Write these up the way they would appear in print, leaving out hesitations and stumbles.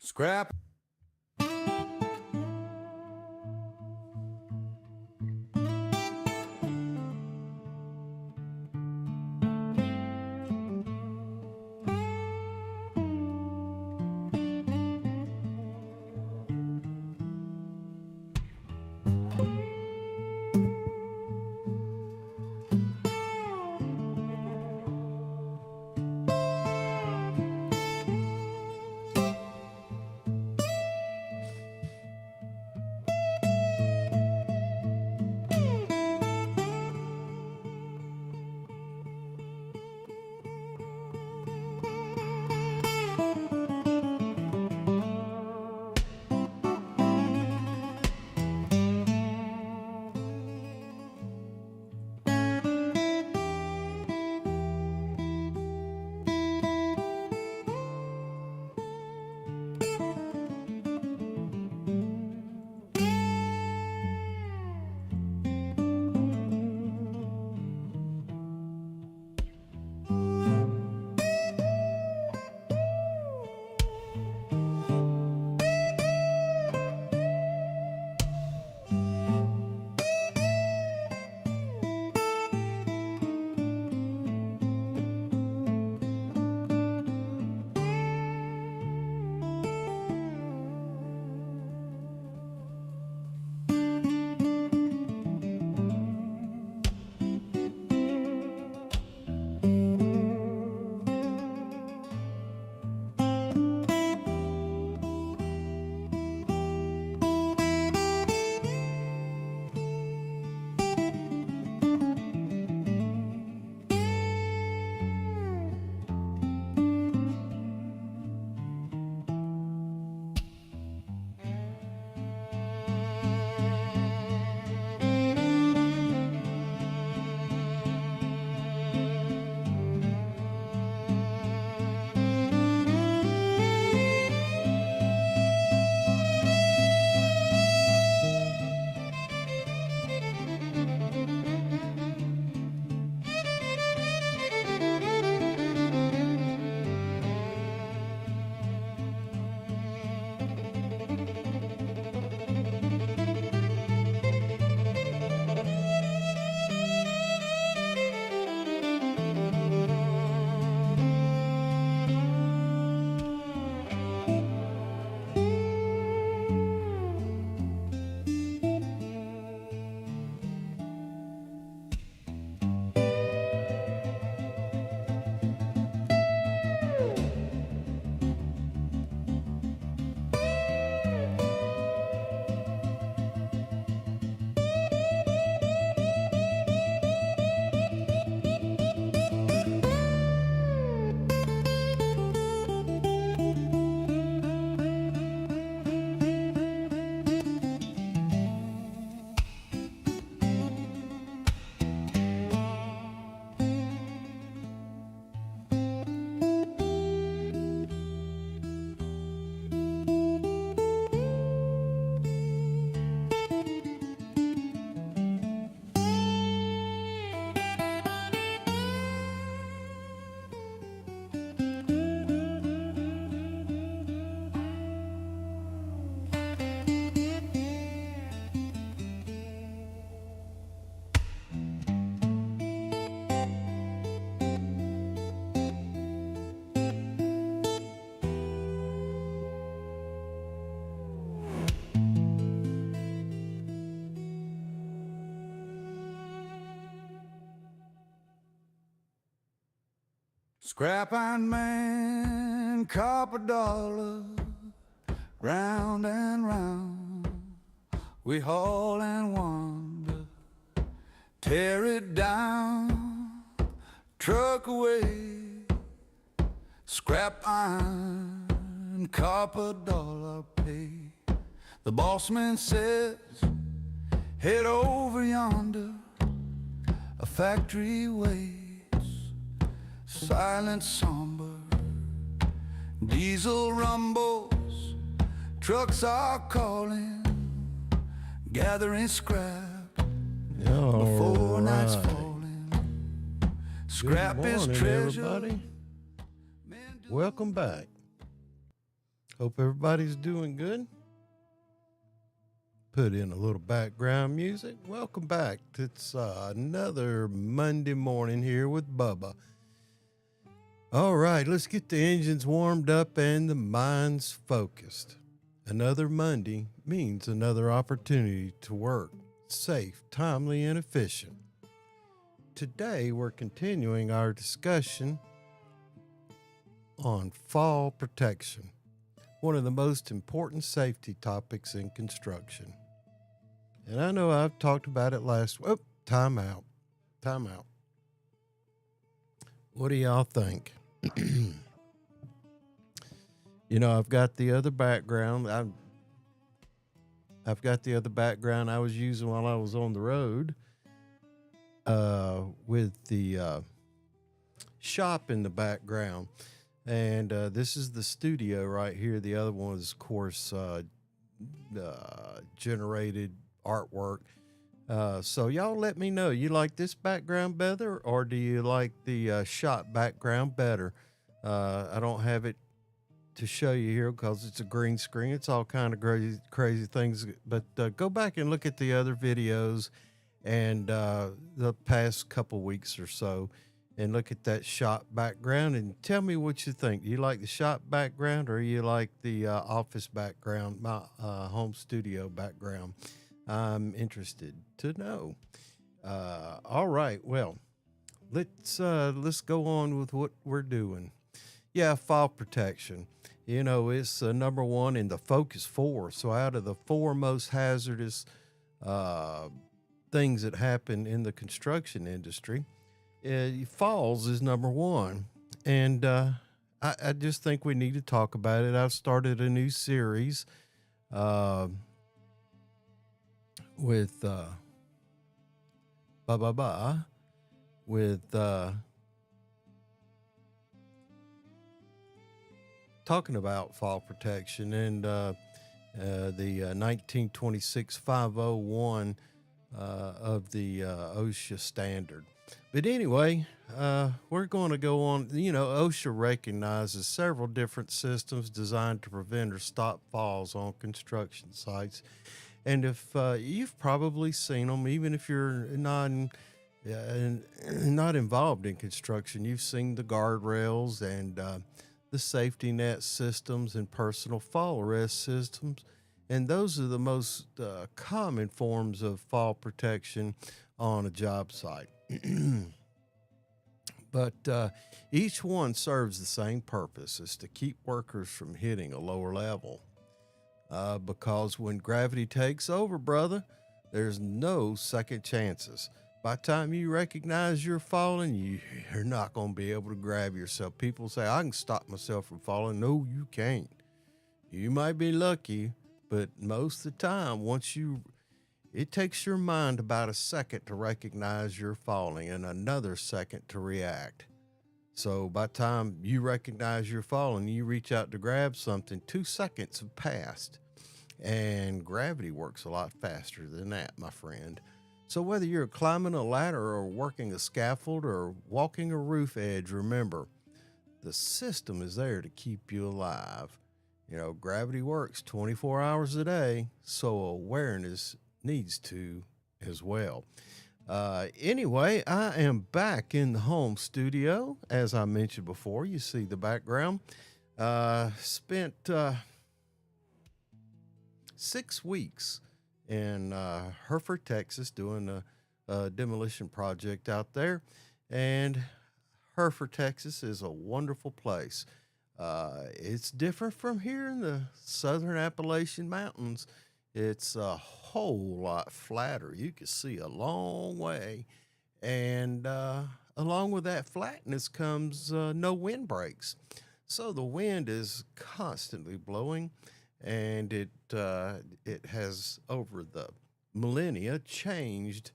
Scrap. Scrap iron man, copper dollar, round and round. We haul and wander, tear it down, truck away. Scrap iron, copper dollar pay. The bossman says, head over yonder, a factory waits. Silent, somber, diesel rumbles, trucks are calling, gathering scrap before night's falling. Scrap is treasure. Everybody. Welcome back. Hope everybody's doing good. Put in a little background music. Welcome back. It's another Monday morning here with Bubba. All right, let's get the engines warmed up and the minds focused. Another Monday means another opportunity to work safe, timely, and efficient. Today, we're continuing our discussion on fall protection, one of the most important safety topics in construction. And I know I've talked about it last week. Time out. What do y'all think? I've got the other background. I've got the other background I was using while I was on the road with the shop in the background. And this is the studio right here. The other one is, of course, generated artwork. So y'all let me know. You like this background better, or do you like the shop background better? I don't have it to show you here because it's a green screen. It's all kind of crazy things. But go back and look at the other videos and the past couple weeks or so, and look at that shop background and tell me what you think. Do you like the shop background, or you like the office background, my home studio background? I'm interested to know. All right, well, let's go on with what we're doing. Yeah, fall protection. It's number one in the Focus 4. So out of the 4 most hazardous things that happen in the construction industry, falls is number one. And I just think we need to talk about it. I've started a new series with talking about fall protection and the 1926 501 of the OSHA standard. But anyway, we're going to go on. OSHA recognizes several different systems designed to prevent or stop falls on construction sites. And if you've probably seen them, even if you're not involved in construction, you've seen the guardrails and the safety net systems and personal fall arrest systems. And those are the most common forms of fall protection on a job site. But each one serves the same purpose, is to keep workers from hitting a lower level. Because when gravity takes over, brother, there's no second chances. By the time you recognize you're falling, you're not going to be able to grab yourself. People say, I can stop myself from falling. No, you can't. You might be lucky, but most of the time, it takes your mind about a second to recognize you're falling and another second to react. So by the time you recognize you're falling, you reach out to grab something, 2 seconds have passed. And gravity works a lot faster than that, my friend. So whether you're climbing a ladder or working a scaffold or walking a roof edge, remember, the system is there to keep you alive. Gravity works 24 hours a day, so awareness needs to as well. Anyway, I am back in the home studio. As I mentioned before, you see the background. Spent 6 weeks in Hereford, Texas, doing a demolition project out there. And Hereford, Texas is a wonderful place. It's different from here in the southern Appalachian Mountains. It's a whole lot flatter. You can see a long way. And along with that flatness comes no wind breaks. So the wind is constantly blowing, and it has, over the millennia, changed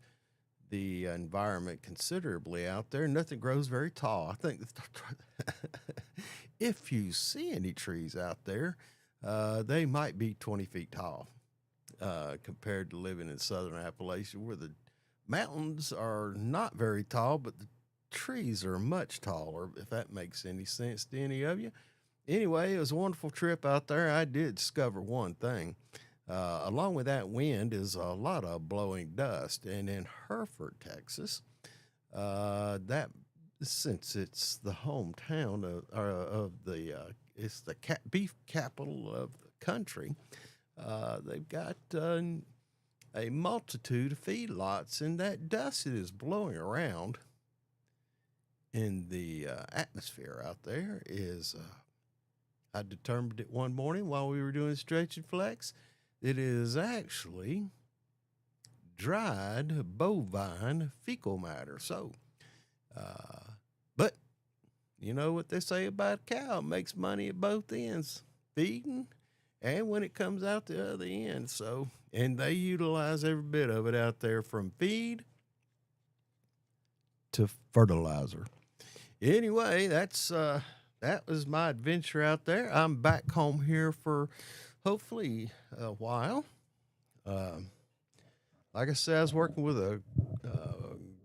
the environment considerably out there. Nothing grows very tall. I think if you see any trees out there, they might be 20 feet tall compared to living in southern Appalachia, where the mountains are not very tall, but the trees are much taller, if that makes any sense to any of you. Anyway, it was a wonderful trip out there. I did discover one thing. Along with that wind is a lot of blowing dust. And in Hereford, Texas, that since it's the hometown it's the beef capital of the country, they've got a multitude of feedlots, and that dust that is blowing around in the atmosphere out there is. I determined it one morning while we were doing stretch and flex. It is actually dried bovine fecal matter. So, but you know what they say about a cow? It makes money at both ends, feeding and when it comes out the other end. So, and they utilize every bit of it out there from feed to fertilizer. Anyway, that was my adventure out there. I'm back home here for hopefully a while. Like I said, I was working with a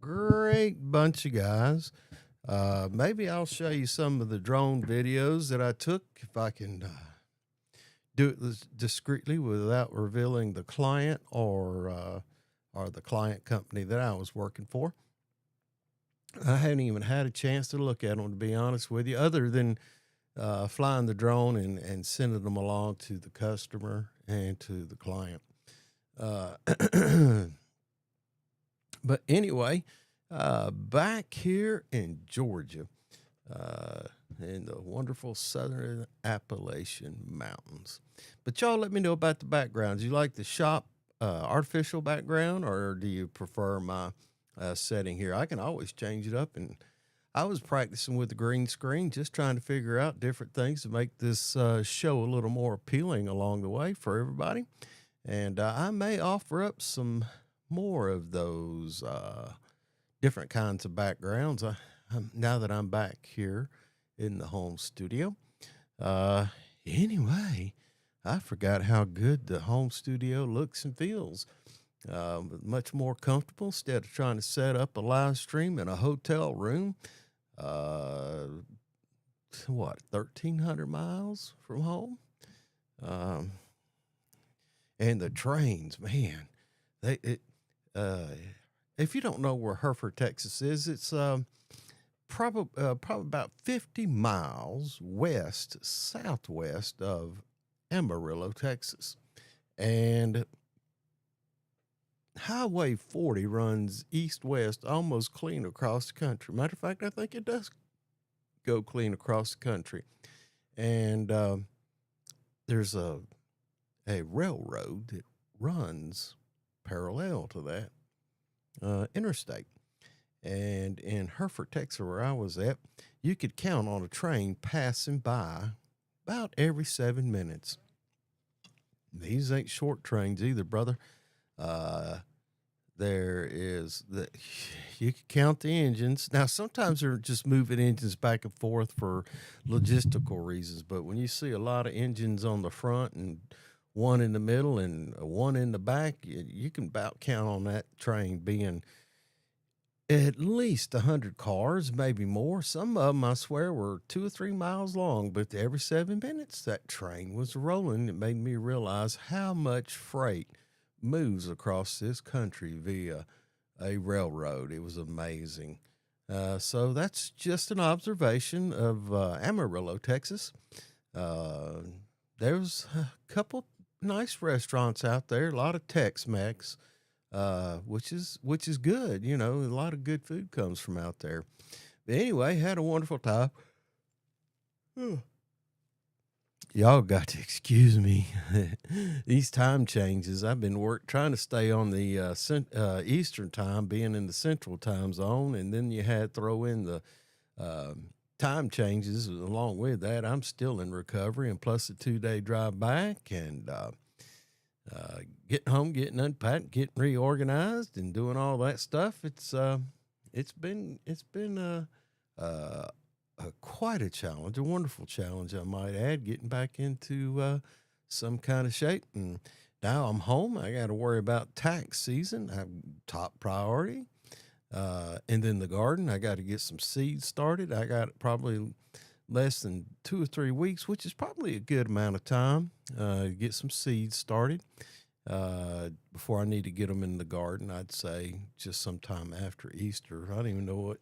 great bunch of guys. Maybe I'll show you some of the drone videos that I took if I can do it discreetly without revealing the client or the client company that I was working for. I hadn't even had a chance to look at them, to be honest with you, other than flying the drone and sending them along to the customer and to the client. But anyway, back here in Georgia, in the wonderful southern Appalachian Mountains. But y'all let me know about the backgrounds. You like the shop artificial background, or do you prefer my setting here? I can always change it up, and I was practicing with the green screen, just trying to figure out different things to make this show a little more appealing along the way for everybody. And I may offer up some more of those different kinds of backgrounds now that I'm back here in the home studio. Anyway, I forgot how good the home studio looks and feels. Much more comfortable instead of trying to set up a live stream in a hotel room. 1,300 miles from home? And the trains, man, if you don't know where Hereford, Texas is, it's probably about 50 miles southwest of Amarillo, Texas. And Highway 40 runs east-west almost clean across the country. Matter of fact, I think it does go clean across the country. And there's a railroad that runs parallel to that interstate. And in Hereford, Texas, where I was at, you could count on a train passing by about every 7 minutes. These ain't short trains either, brother. You can count the engines. Now, sometimes they're just moving engines back and forth for logistical reasons, but when you see a lot of engines on the front and one in the middle and one in the back, you can about count on that train being at least 100 cars, maybe more. Some of them, I swear, were 2 or 3 miles long, but every 7 minutes that train was rolling. It made me realize how much freight moves across this country via a railroad. It was amazing. So that's just an observation of Amarillo, Texas. There's a couple nice restaurants out there, a lot of Tex-Mex, which is good. You know, a lot of good food comes from out there. But anyway, had a wonderful time. Y'all got to excuse me. These time changes. I've been trying to stay on the Eastern time, being in the Central time zone, and then you had to throw in the time changes along with that. I'm still in recovery, and plus a 2-day drive back, and getting home, getting unpacked, getting reorganized, and doing all that stuff. It's been quite a challenge, a wonderful challenge, I might add, getting back into some kind of shape. And now I'm home. I got to worry about tax season. Top priority. And then the garden, I got to get some seeds started. I got probably less than 2 or 3 weeks, which is probably a good amount of time to get some seeds started. Before I need to get them in the garden, I'd say just sometime after Easter. I don't even know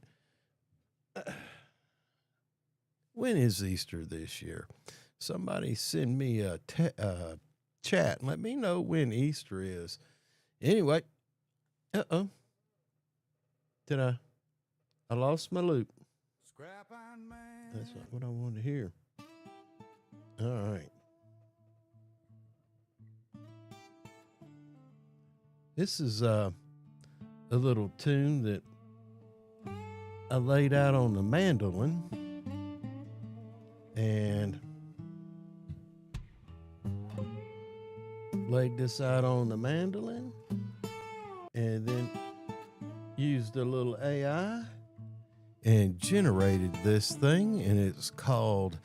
when is Easter this year. Somebody send me a chat and let me know when Easter is. Anyway, did I lost my loop. Scrap iron man. That's not what I wanted to hear. All right. This is a little tune that I laid out on the mandolin, and laid this out on the mandolin, and then used a little AI and generated this thing, and it's called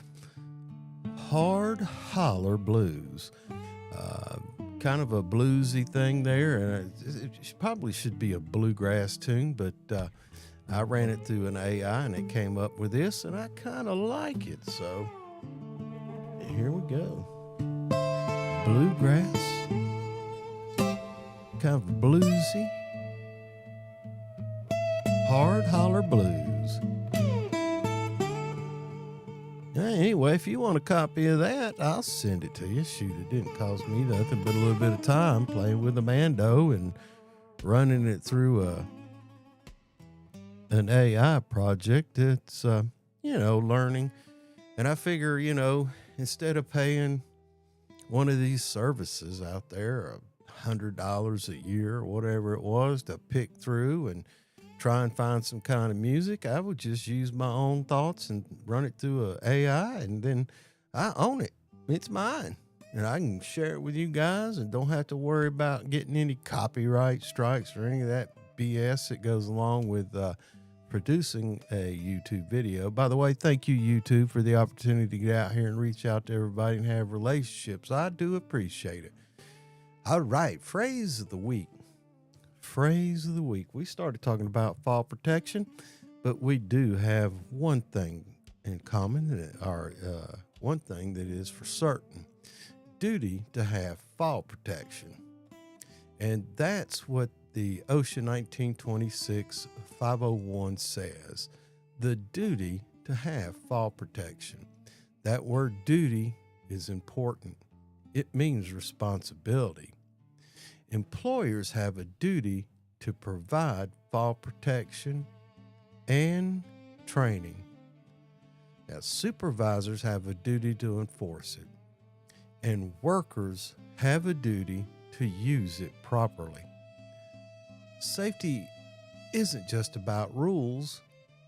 Hard Holler Blues. Kind of a bluesy thing there, and it probably should be a bluegrass tune, but I ran it through an AI and it came up with this, and I kind of like it. So here we go. Bluegrass, kind of bluesy, Hard Holler Blues. Anyway, if you want a copy of that, I'll send it to you. Shoot, it didn't cost me nothing but a little bit of time playing with the Mando and running it through an AI project. It's, learning. And I figure, instead of paying one of these services out there $100 a year or whatever it was to pick through and try and find some kind of music, I would just use my own thoughts and run it through a AI, and then I own it. It's mine, and I can share it with you guys and don't have to worry about getting any copyright strikes or any of that BS that goes along with producing a YouTube video. By the way, thank you, YouTube, for the opportunity to get out here and reach out to everybody and have relationships. I do appreciate it. All right, phrase of the week. Phrase of the week. We started talking about fall protection, but we do have one thing in common, or one thing that is for certain: duty to have fall protection. And that's what the OSHA 1926 501 says: the duty to have fall protection. That word duty is important. It means responsibility. Employers have a duty to provide fall protection and training. Now, supervisors have a duty to enforce it, and workers have a duty to use it properly. Safety isn't just about rules,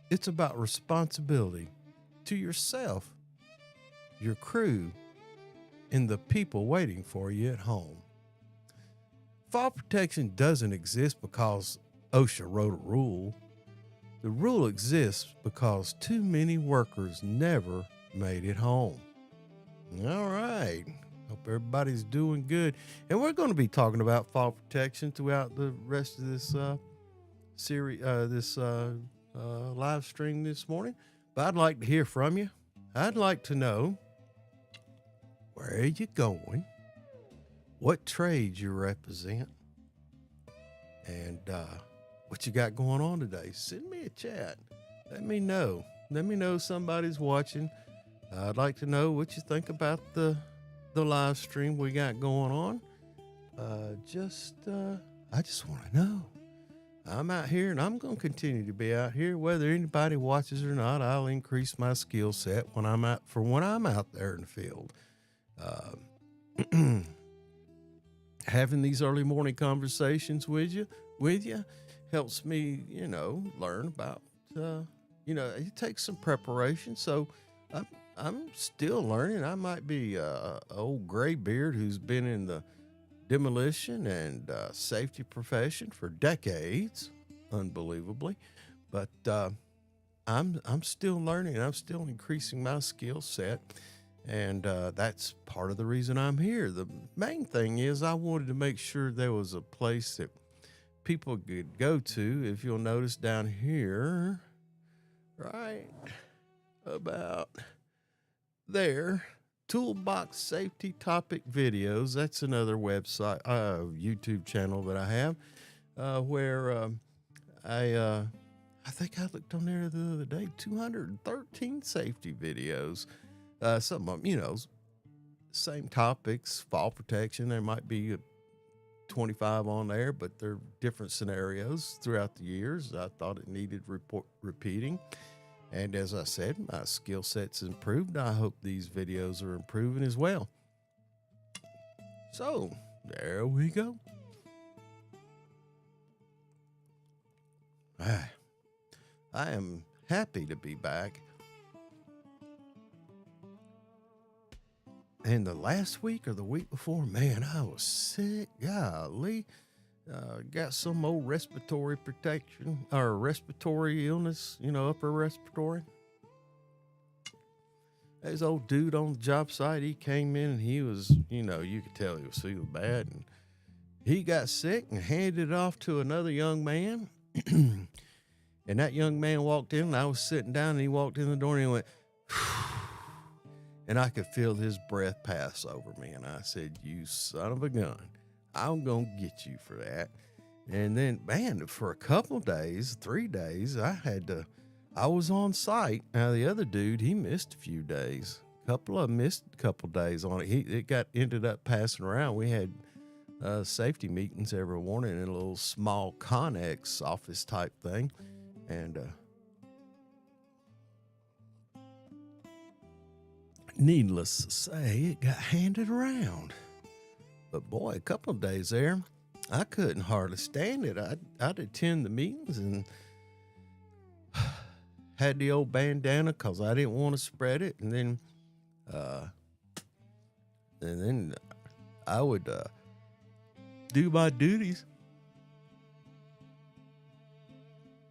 it's about responsibility to yourself, your crew, and the people waiting for you at home. Fall protection doesn't exist because OSHA wrote a rule. The rule exists because too many workers never made it home. All right. Hope everybody's doing good. And we're going to be talking about fall protection throughout the rest of this series, live stream this morning. But I'd like to hear from you. I'd like to know, where are you going? What trade you represent, and what you got going on today. Send me a chat. Let me know. Let me know somebody's watching. I'd like to know what you think about the live stream we got going on. I just want to know. I'm out here, and I'm going to continue to be out here. Whether anybody watches or not, I'll increase my skill set when I'm out there in the field. Having these early morning conversations with you helps me, learn about, it takes some preparation. So I'm still learning. I might be a old gray beard who's been in the demolition and safety profession for decades, unbelievably, but I'm still learning. I'm still increasing my skill set. And that's part of the reason I'm here. The main thing is I wanted to make sure there was a place that people could go to. If you'll notice down here, right about there. Toolbox Safety Topic Videos. That's another website, YouTube channel that I have, where I think I looked on there the other day, 213 safety videos. Some of them, same topics, fall protection. There might be 25 on there, but they're different scenarios throughout the years. I thought it needed repeating. And as I said, my skill set's improved. I hope these videos are improving as well. So, there we go. I am happy to be back. And the last week or the week before, man, I was sick. Golly. Got some old respiratory protection or respiratory illness, upper respiratory. This old dude on the job site, he came in and he was, you could tell he was feeling bad. And he got sick and handed it off to another young man. And that young man walked in and I was sitting down and he walked in the door and he went, and I could feel his breath pass over me. And I said, "You son of a gun. I'm going to get you for that." And then, man, for a couple of days, 3 days, I was on site. Now, the other dude, he missed a few days. A couple of them missed a couple of days on it. It ended up passing around. We had safety meetings every morning in a little small Connex office type thing. And needless to say, it got handed around. But boy, a couple of days there, I couldn't hardly stand it. I'd attend the meetings and had the old bandana because I didn't want to spread it. And then I would do my duties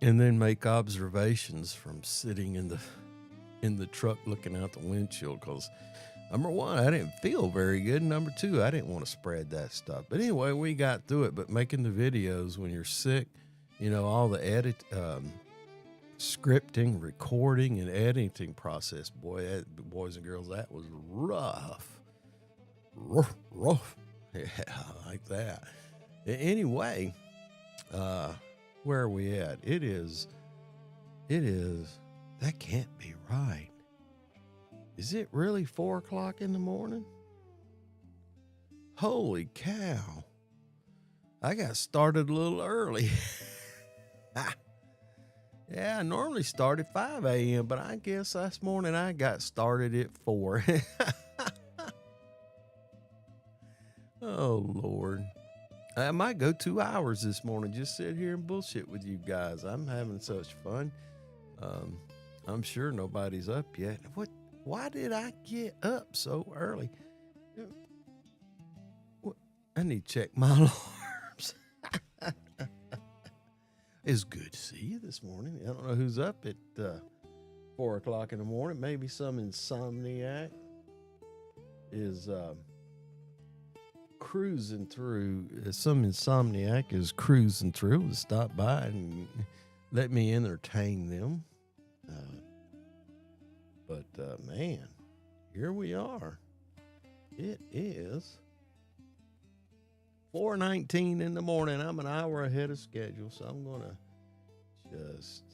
and then make observations from sitting in the truck looking out the windshield because, number one, I didn't feel very good. Number two, I didn't want to spread that stuff. But anyway, we got through it. But making the videos when you're sick, all the scripting, recording, and editing process, boys and girls, that was rough. Rough. Yeah, I like that. Anyway, where are we at? It is, that can't be right. Is it really 4 o'clock in the morning? Holy cow. I got started a little early. Yeah, I normally start at 5 a.m., but I guess this morning I got started at 4. Oh, Lord. I might go 2 hours this morning, just sit here and bullshit with you guys. I'm having such fun. I'm sure nobody's up yet. Why did I get up so early? I need to check my alarms. It's good to see you this morning. I don't know who's up at 4 o'clock in the morning. Maybe some insomniac is cruising through. Some insomniac is cruising through to stop by and let me entertain them. But man, here we are. It is 4:19 in the morning. I'm an hour ahead of schedule, so I'm going to just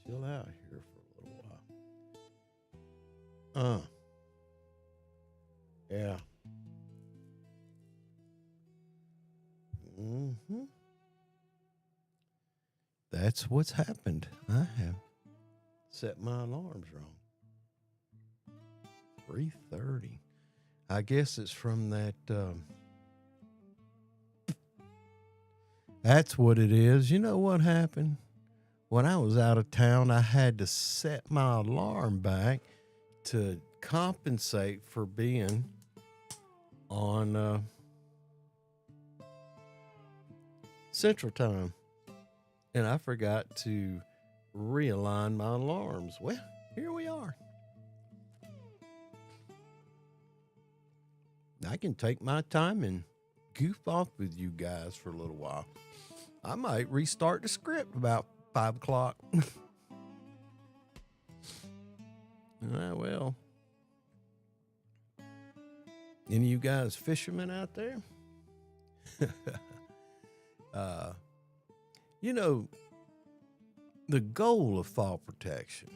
chill out here for a little while. Yeah. That's what's happened. I have set my alarms wrong. 3:30. I guess it's from that. That's what it is. You know what happened? When I was out of town, I had to set my alarm back to compensate for being on Central Time. And I forgot to realign my alarms. Well, here we are. I can take my time and goof off with you guys for a little while. I might restart the script about 5 o'clock. Well, Any of you guys fishermen out there? uh, you know, the goal of fall protection,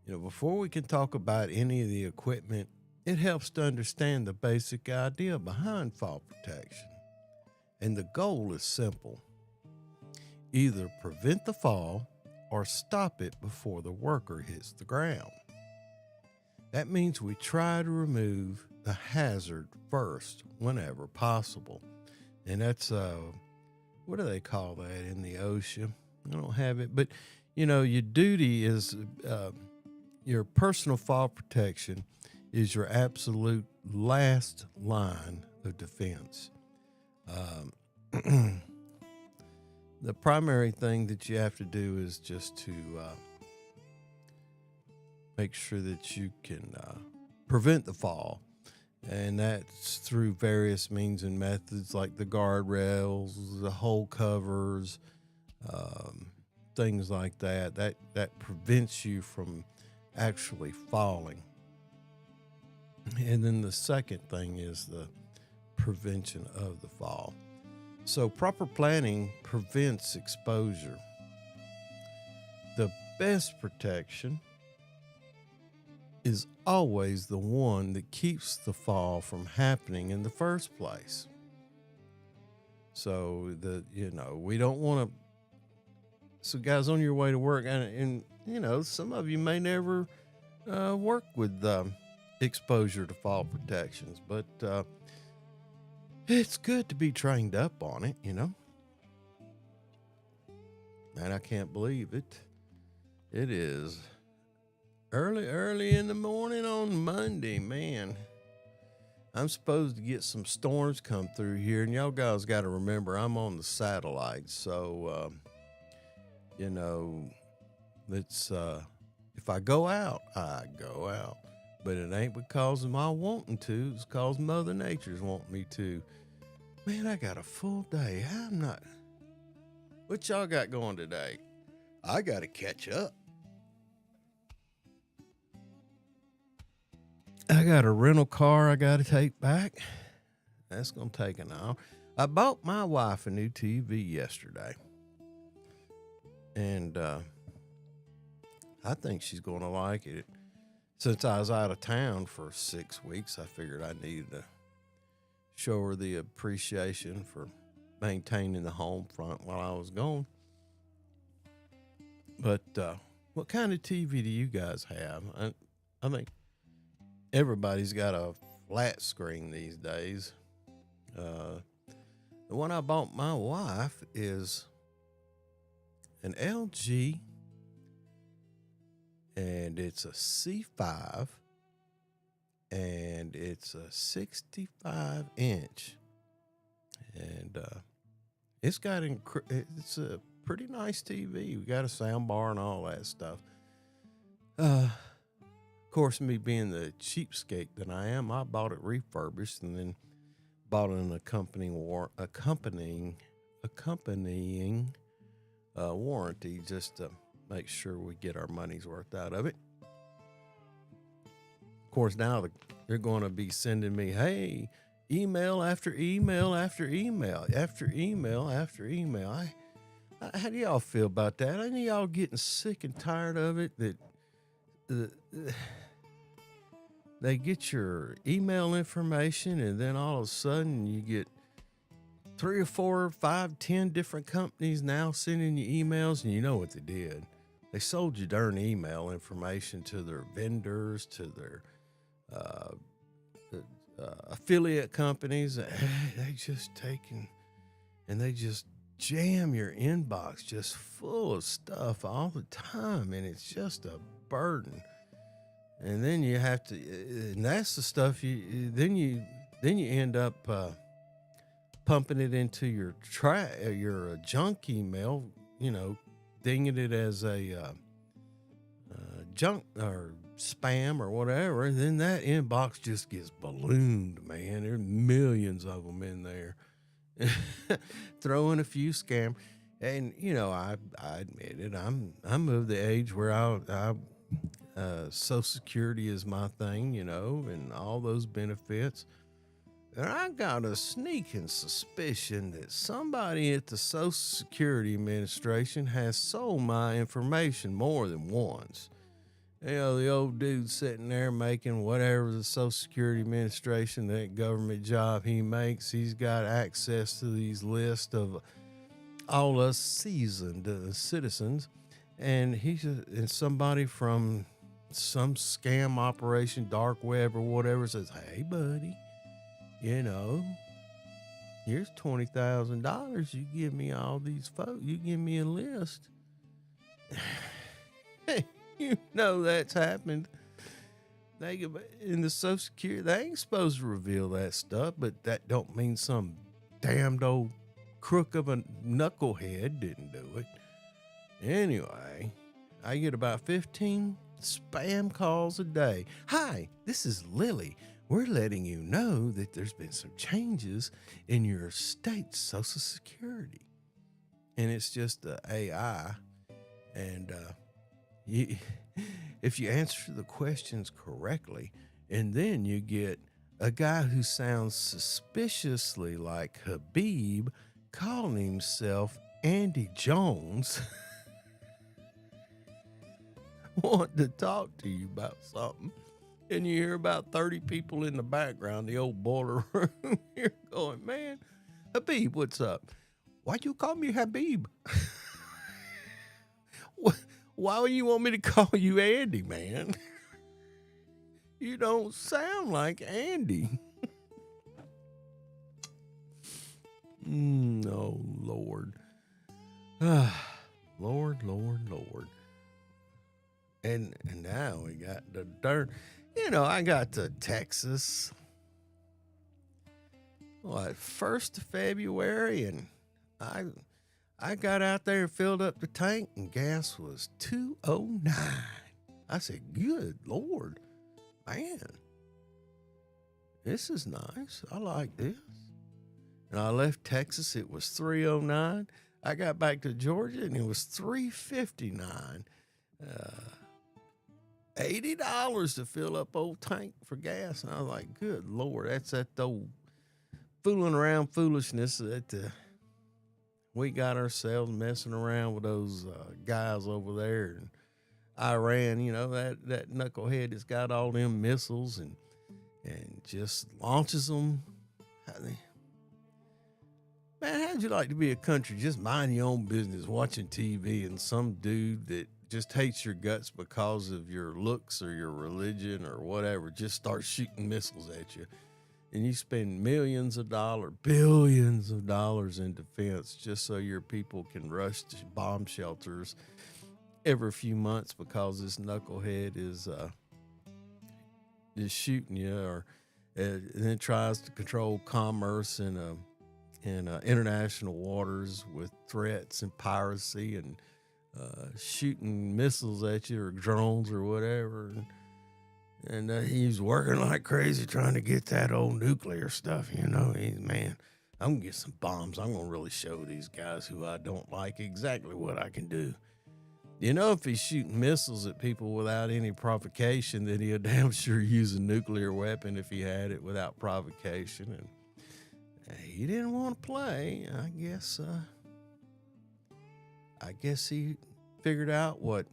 before we can talk about any of the equipment, it helps to understand the basic idea behind fall protection. And the goal is simple. Either prevent the fall or stop it before the worker hits the ground. That means we try to remove the hazard first whenever possible. And that's, what do they call that in the ocean? I don't have it, but your duty is, your personal fall protection is your absolute last line of defense. The primary thing that you have to do is just to make sure that you can prevent the fall. And that's through various means and methods like the guardrails, the hole covers, things like that. That prevents you from actually falling. And then the second thing is the prevention of the fall. So proper planning prevents exposure. The best protection is always the one that keeps the fall from happening in the first place. So we don't want to. So guys, on your way to work, and some of you may never work with exposure to fall protections, but it's good to be trained up on it, And I can't believe it. It is early in the morning on Monday, man. I'm supposed to get some storms come through here, and y'all guys got to remember I'm on the satellite, so it's if I go out, I go out. But it ain't because of my wanting to, it's because Mother Nature's wanting me to. Man, I got a full day. What y'all got going today? I got to catch up. I got a rental car I got to take back. That's going to take an hour. I bought my wife a new TV yesterday. And I think she's going to like it. Since I was out of town for 6 weeks, I figured I needed to show her the appreciation for maintaining the home front while I was gone. But what kind of TV do you guys have? I think everybody's got a flat screen these days. The one I bought my wife is an LG, and it's a C5, and it's a 65-inch, and it's a pretty nice TV. We got a sound bar and all that stuff. Of course, me being the cheapskate that I am, I bought it refurbished and then bought an accompanying warranty just to make sure we get our money's worth out of it. Of course, now they're going to be sending me, hey, email after email after email after email after email. How do y'all feel about that? Ain't y'all getting sick and tired of it? That they get your email information, and then all of a sudden you get 3 or 4 or 5, 10 different companies now sending you emails, and you know what they did. They sold you darn email information to their vendors, to their affiliate companies. They just they just jam your inbox just full of stuff all the time, and it's just a burden. And then you have to, and that's the stuff then you end up pumping it into your junk email, dinging it as a junk or spam or whatever, and then that inbox just gets ballooned, man. There's millions of them in there. Throw in a few scam, and I admit it. I'm of the age where Social Security is my thing, and all those benefits. And I got a sneaking suspicion that somebody at the Social Security Administration has sold my information more than once. The old dude sitting there making whatever the Social Security Administration, that government job he makes, he's got access to these lists of all us seasoned citizens. And and somebody from some scam operation, dark web or whatever, says, "Hey, buddy, here's $20,000. You give me all these folks. You give me a list." That's happened. In the Social Security, they ain't supposed to reveal that stuff, but that don't mean some damned old crook of a knucklehead didn't do it. Anyway, I get about 15 spam calls a day. "Hi, this is Lily. We're letting you know that there's been some changes in your state's Social Security." And it's just the AI. And if you answer the questions correctly, and then you get a guy who sounds suspiciously like Habib calling himself Andy Jones want to talk to you about something, and you hear about 30 people in the background, the old boiler room, you're going, "Man, Habib, what's up? Why'd you call me Habib? Why would you want me to call you Andy, man? You don't sound like Andy." Oh, Lord. Lord. And now we got the dirt. I got to Texas, 1st of February, and I got out there and filled up the tank, and gas was $2.09. I said, "Good Lord, man, this is nice. I like this." And I left Texas, it was $3.09. I got back to Georgia, and it was $3.59. $80 to fill up old tank for gas. And I was like, "Good Lord, that's that old fooling around foolishness that we got ourselves messing around with those guys over there in Iran. That knucklehead has got all them missiles and just launches them." Man, how'd you like to be a country just mind your own business, watching TV, and some dude that just hates your guts because of your looks or your religion or whatever just starts shooting missiles at you, and you spend millions of dollars, billions of dollars in defense just so your people can rush to bomb shelters every few months because this knucklehead is shooting you, or and then tries to control commerce in international waters with threats and piracy and shooting missiles at you or drones or whatever. And he's working like crazy trying to get that old nuclear stuff. Man, I'm going to get some bombs. I'm going to really show these guys who I don't like exactly what I can do. If he's shooting missiles at people without any provocation, then he'll damn sure use a nuclear weapon if he had it without provocation. And he didn't want to play. I guess he figured out what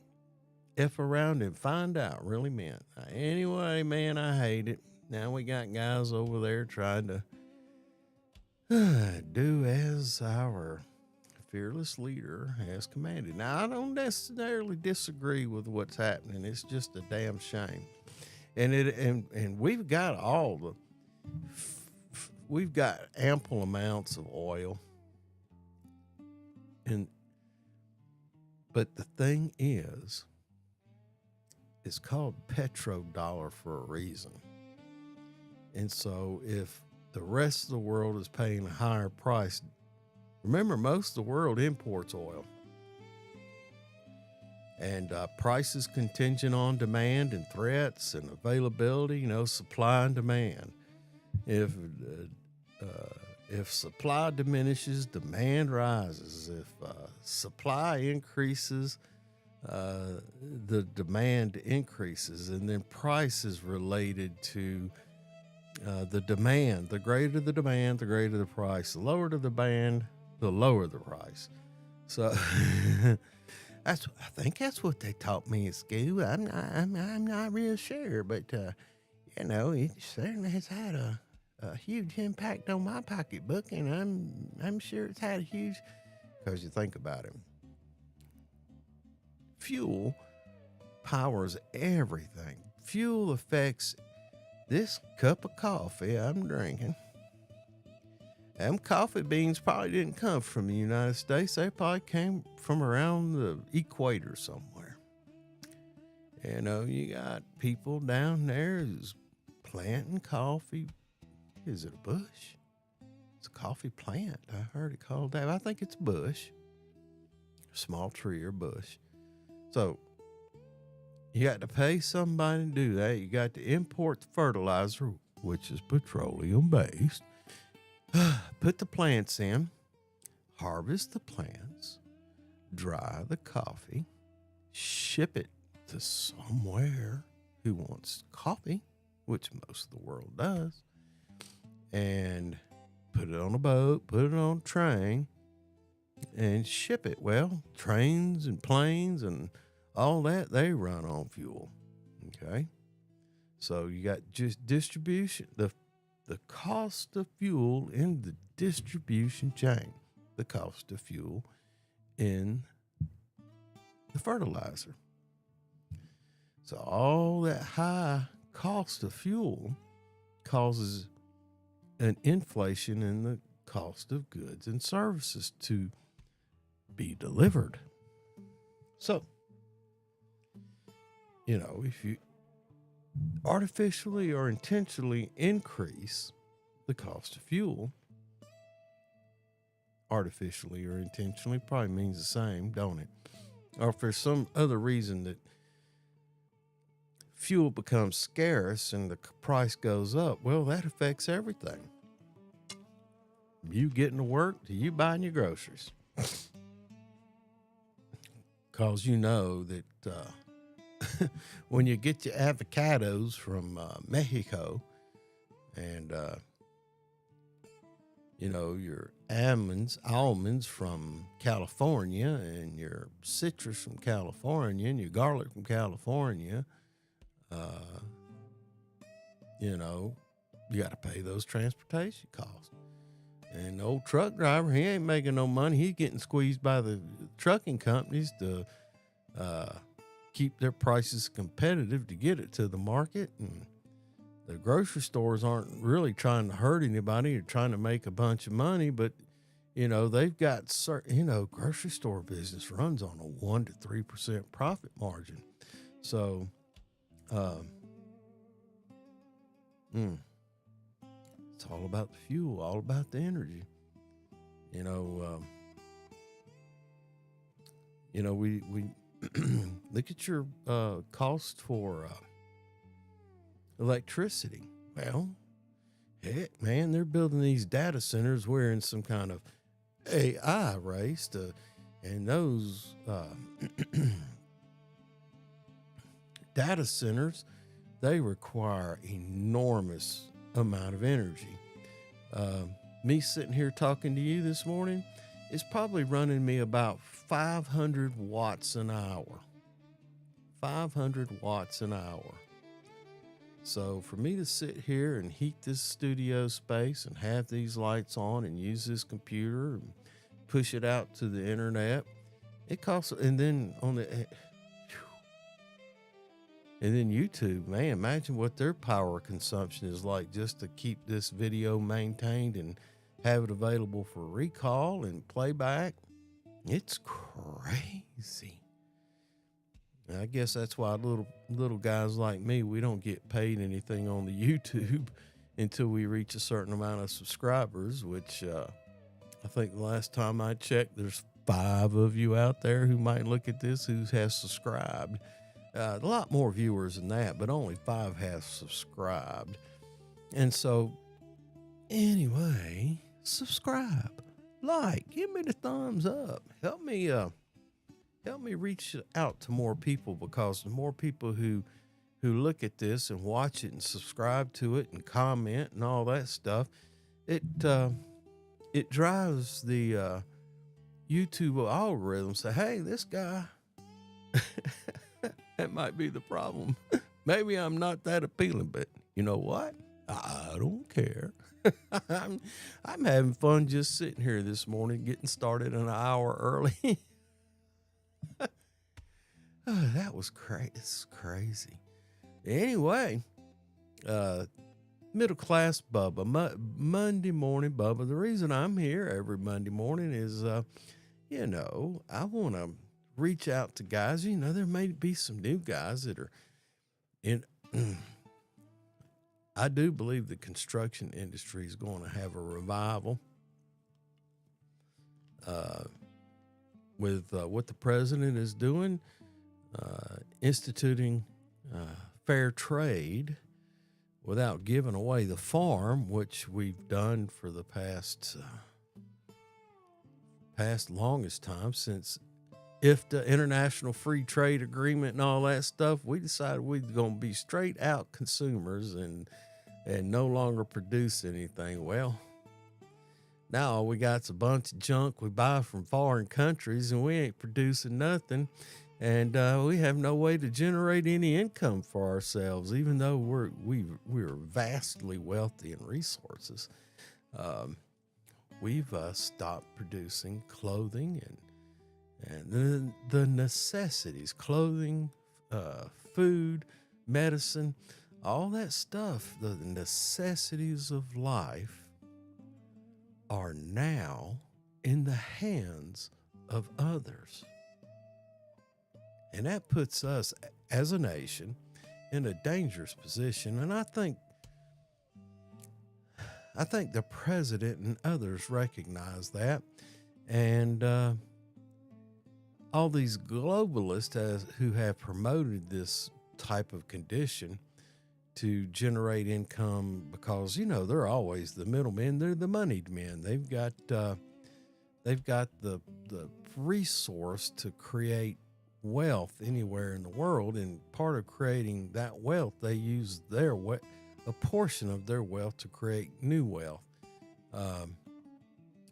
F around and find out really meant. Anyway, man, I hate it. Now we got guys over there trying to do as our fearless leader has commanded. Now, I don't necessarily disagree with what's happening. It's just a damn shame. And we've got we've got ample amounts of oil. But the thing is, it's called petrodollar for a reason. And so if the rest of the world is paying a higher price, remember, most of the world imports oil. And price is contingent on demand and threats and availability, supply and demand. If supply diminishes, demand rises. If supply increases, the demand increases, and then price is related to the demand. The greater the demand, the greater the price. The lower the demand, the lower the price. So I think that's what they taught me at school. I'm not real sure, but it certainly has had a huge impact on my pocketbook, and I'm sure it's had a huge. Because you think about it, fuel powers everything. Fuel affects this cup of coffee I'm drinking. Them coffee beans probably didn't come from the United States. They probably came from around the equator somewhere. You got people down there who's planting coffee. Is it a bush? It's a coffee plant. I heard it called that. I think it's a bush. A small tree or bush. So you got to pay somebody to do that. You got to import the fertilizer, which is petroleum based. Put the plants in, harvest the plants, dry the coffee, ship it to somewhere who wants coffee, which most of the world does, and put it on a boat, put it on a train, and ship it. Well, trains and planes and all that, they run on fuel. Okay? So you got just distribution, the cost of fuel in the distribution chain, the cost of fuel in the fertilizer. So all that high cost of fuel causes an inflation in the cost of goods and services to be delivered. So, if you artificially or intentionally increase the cost of fuel, artificially or intentionally probably means the same, don't it? Or if there's some other reason that fuel becomes scarce and the price goes up, well, that affects everything. You getting to work to you buying your groceries. Because that when you get your avocados from Mexico and, your almonds from California and your citrus from California and your garlic from California, you got to pay those transportation costs. And the old truck driver, he ain't making no money. He's getting squeezed by the trucking companies to keep their prices competitive to get it to the market. And the grocery stores aren't really trying to hurt anybody. They're trying to make a bunch of money, but they've got certain, grocery store business runs on a 1 to 3% profit margin. So, it's all about the fuel, all about the energy. We look at your cost for electricity. Well, heck, man, they're building these data centers. We're in some kind of AI race and those data centers, they require enormous amount of energy. Me sitting here talking to you this morning is probably running me about 500 watts an hour. 500 watts an hour. So for me to sit here and heat this studio space and have these lights on and use this computer and push it out to the internet, it costs, and then YouTube, man, imagine what their power consumption is like just to keep this video maintained and have it available for recall and playback. It's crazy. And I guess that's why little guys like me, we don't get paid anything on the YouTube until we reach a certain amount of subscribers, which I think the last time I checked, there's 5 of you out there who might look at this who has subscribed. A lot more viewers than that, but only 5 have subscribed. And so, anyway, subscribe, like, give me the thumbs up. Help help me reach out to more people, because the more people who look at this and watch it and subscribe to it and comment and all that stuff, it drives the YouTube algorithm. Say, hey, this guy, that might be the problem. Maybe I'm not that appealing, but you know what? I don't care. I'm having fun just sitting here this morning, getting started an hour early. Oh, that was crazy. It's crazy. Anyway, Middle Class Bubba, Monday Morning Bubba. The reason I'm here every Monday morning is, I want to reach out to guys. There may be some new guys that are in. I do believe the construction industry is going to have a revival with what the president is doing, instituting fair trade without giving away the farm, which we've done for the past longest time since IFTA, International Free Trade Agreement, and all that stuff. We decided we were going to be straight out consumers and no longer produce anything. Well, now all we got's a bunch of junk we buy from foreign countries, and we ain't producing nothing. And we have no way to generate any income for ourselves, even though we're vastly wealthy in resources. We've stopped producing clothing and the necessities, clothing, food, medicine, all that stuff. The necessities of life are now in the hands of others. And that puts us as a nation in a dangerous position. And I think the president and others recognize that. And all these globalists who have promoted this type of condition to generate income, because, they're always the middlemen. They're the moneyed men. They've got the resource to create wealth anywhere in the world, and part of creating that wealth, they use a portion of their wealth to create new wealth.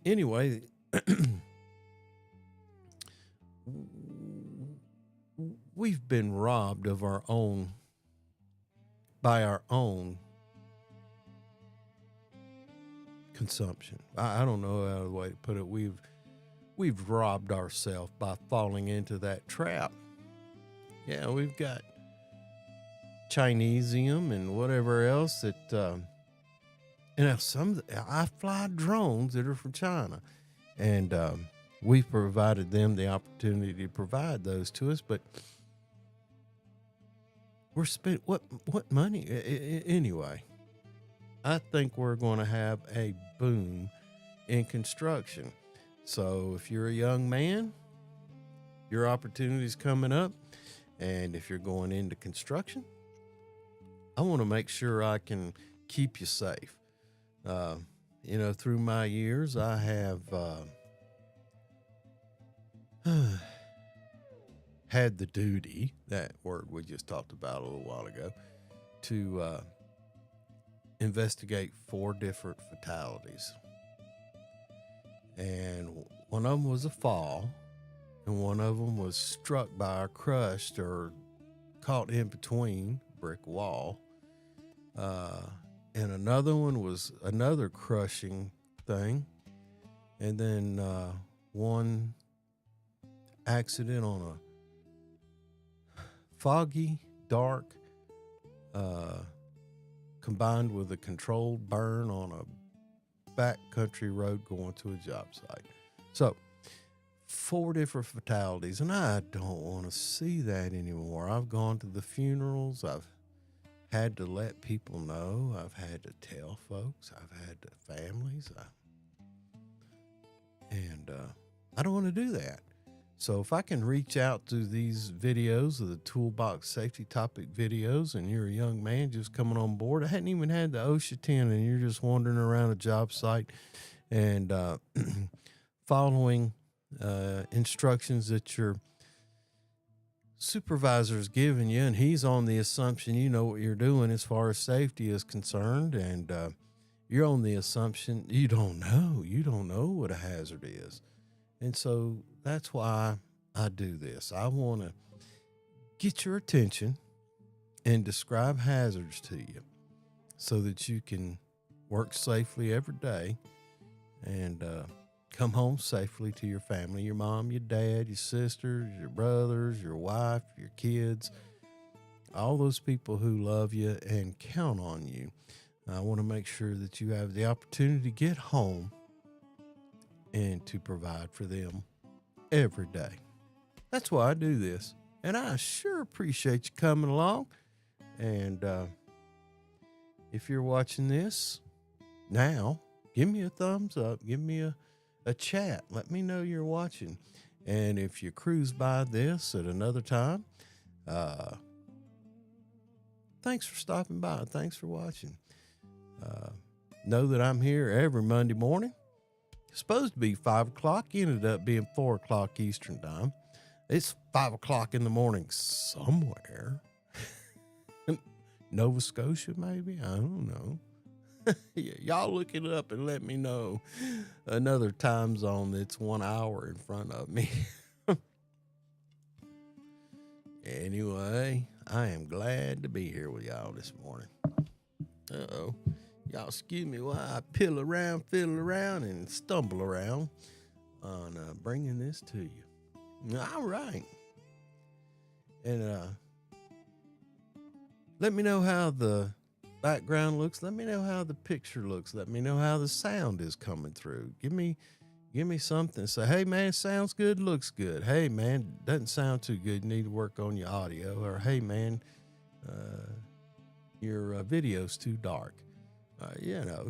Anyway, we've been robbed of by our own consumption. I don't know how the way to put it. We've robbed ourselves by falling into that trap. Yeah, we've got Chinesium and whatever else that, I fly drones that are from China, and we've provided them the opportunity to provide those to us, but we're spent what money anyway. I think we're going to have a boom in construction. So if you're a young man, your opportunity's coming up. And if you're going into construction, I want to make sure I can keep you safe. Through my years, I have had the duty, that word we just talked about a little while ago, to investigate 4 different fatalities. And one of them was a fall, and one of them was struck by a crushed or caught in between brick wall. And another one was another crushing thing. And then one accident on a foggy, dark, combined with a controlled burn on a backcountry road going to a job site. So 4 different fatalities, and I don't want to see that anymore. I've gone to the funerals. I've had to let people know. I've had to tell folks. I've had to families. I don't want to do that. So if I can reach out to these videos of the Toolbox Safety Topic videos, and you're a young man just coming on board, I hadn't even had the OSHA 10, and you're just wandering around a job site and following instructions that your supervisor's giving you, and he's on the assumption you know what you're doing as far as safety is concerned, and you're on the assumption you don't know what a hazard is. And so that's why I do this. I want to get your attention and describe hazards to you so that you can work safely every day and come home safely to your family, your mom, your dad, your sisters, your brothers, your wife, your kids, all those people who love you and count on you. I want to make sure that you have the opportunity to get home and to provide for them every day. That's why I do this. And I sure appreciate you coming along. And if you're watching this now, give me a thumbs up. Give me a chat. Let me know you're watching. And if you cruise by this at another time, thanks for stopping by. Thanks for watching. Know that I'm here every Monday morning. It's supposed to be 5 o'clock. Ended up being 4 o'clock Eastern time. It's 5 o'clock in the morning somewhere. Nova Scotia, maybe? I don't know. Y'all look it up and let me know another time zone that's 1 hour in front of me. Anyway, I am glad to be here with y'all this morning. Uh-oh. Y'all excuse me while I fiddle around, and stumble around on bringing this to you. All right. And let me know how the background looks. Let me know how the picture looks. Let me know how the sound is coming through. Give me something. Say, hey, man, sounds good, looks good. Hey, man, doesn't sound too good. You need to work on your audio. Or, hey, man, your video's too dark.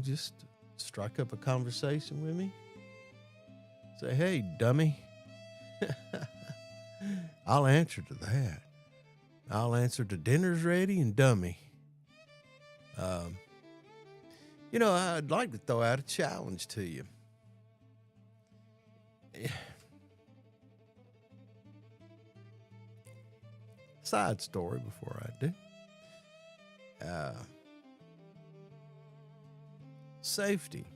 Just strike up a conversation with me. Say, hey, dummy. I'll answer to that. I'll answer to dinner's ready and dummy. I'd like to throw out a challenge to you. Side story before I do. Safety.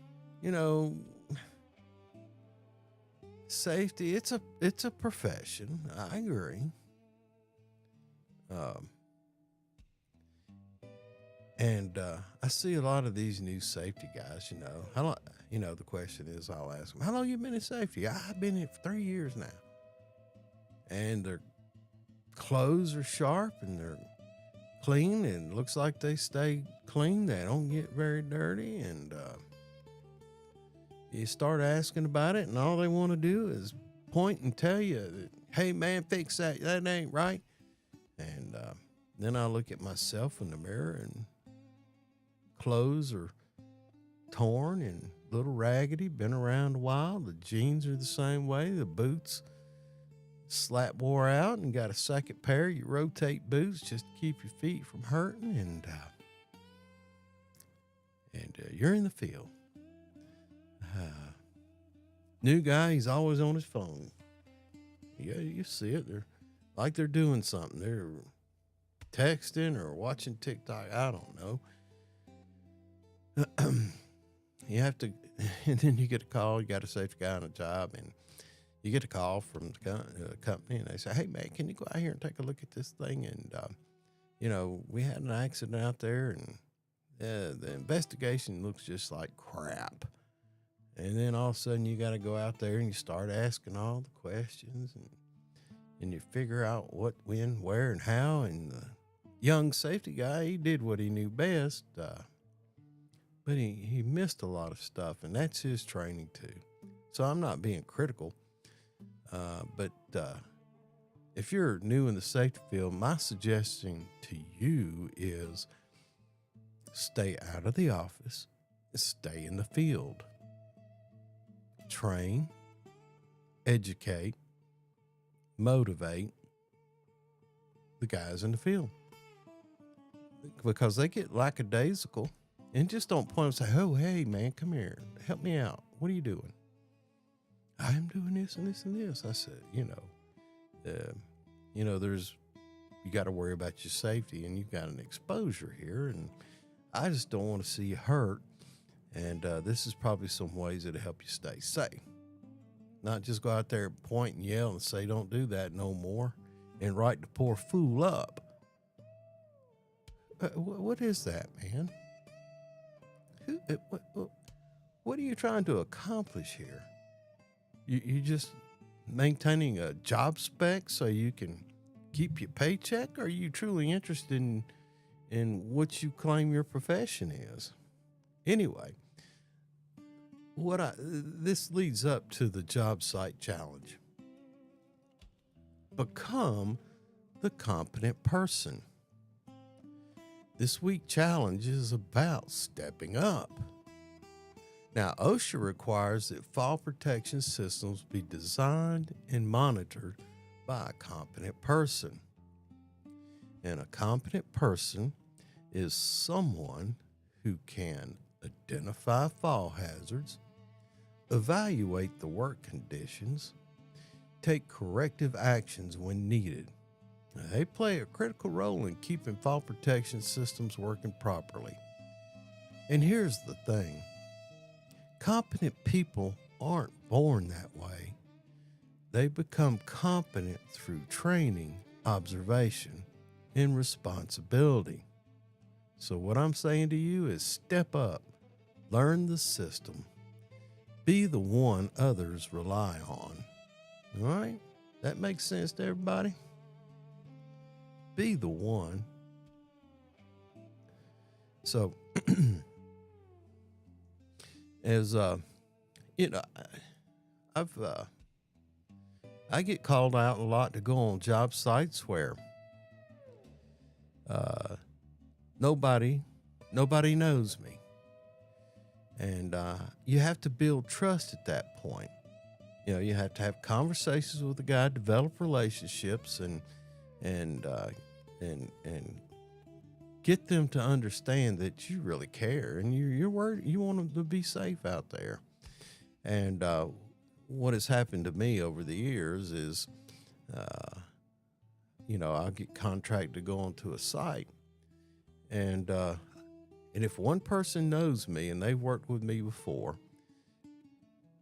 Safety, it's a profession. I agree. And I see a lot of these new safety guys, the question is, I'll ask them, how long you been in safety? I've been in it for 3 years now. And their clothes are sharp and they're clean and looks like they stay clean. They don't get very dirty. And you start asking about it and all they want to do is point and tell you that, hey, man, fix that. That ain't right. And then I look at myself in the mirror and clothes are torn and a little raggedy, been around a while. The jeans are the same way. The boots slap wore out and got a second pair. You rotate boots just to keep your feet from hurting. And you're in the field. New guy, he's always on his phone. Yeah, you see it. They're doing something. They're texting or watching TikTok. I don't know. You have to, and then you get a call. You got a safety guy on a job, and you get a call from the company, and they say, hey, man, can you go out here and take a look at this thing? And, we had an accident out there, and the investigation looks just like crap. And then all of a sudden you got to go out there and you start asking all the questions, and you figure out what, when, where, and how. And the young safety guy, he did what he knew best, but he missed a lot of stuff, and that's his training too. So I'm not being critical, but if you're new in the safety field, my suggestion to you is stay out of the office, stay in the field. Train, educate, motivate the guys in the field, because they get lackadaisical and just don't point and say, oh, hey, man, come here, help me out. What are you doing? I'm doing this and this and this. I said, there's you got to worry about your safety, and you've got an exposure here, and I just don't want to see you hurt. And this is probably some ways that'll help you stay safe. Not just go out there and point and yell and say, don't do that no more, and write the poor fool up. What is that, man? What are you trying to accomplish here? You just maintaining a job spec so you can keep your paycheck? Or are you truly interested in what you claim your profession is? Anyway, this leads up to the job site challenge. Become the competent person. This week challenge is about stepping up. Now, OSHA requires that fall protection systems be designed and monitored by a competent person. And a competent person is someone who can identify fall hazards, evaluate the work conditions, take corrective actions when needed. Now, they play a critical role in keeping fall protection systems working properly. And here's the thing. Competent people aren't born that way. They become competent through training, observation, and responsibility. So what I'm saying to you is step up, learn the system, be the one others rely on. All right? That makes sense to everybody? Be the one. So, as I get called out a lot to go on job sites where nobody knows me, and you have to build trust at that point. You know, you have to have conversations with the guy, develop relationships, and get them to understand that you really care and you're worried, you want them to be safe out there. And what has happened to me over the years is, I'll get contracted to go onto a site, and if one person knows me and they've worked with me before,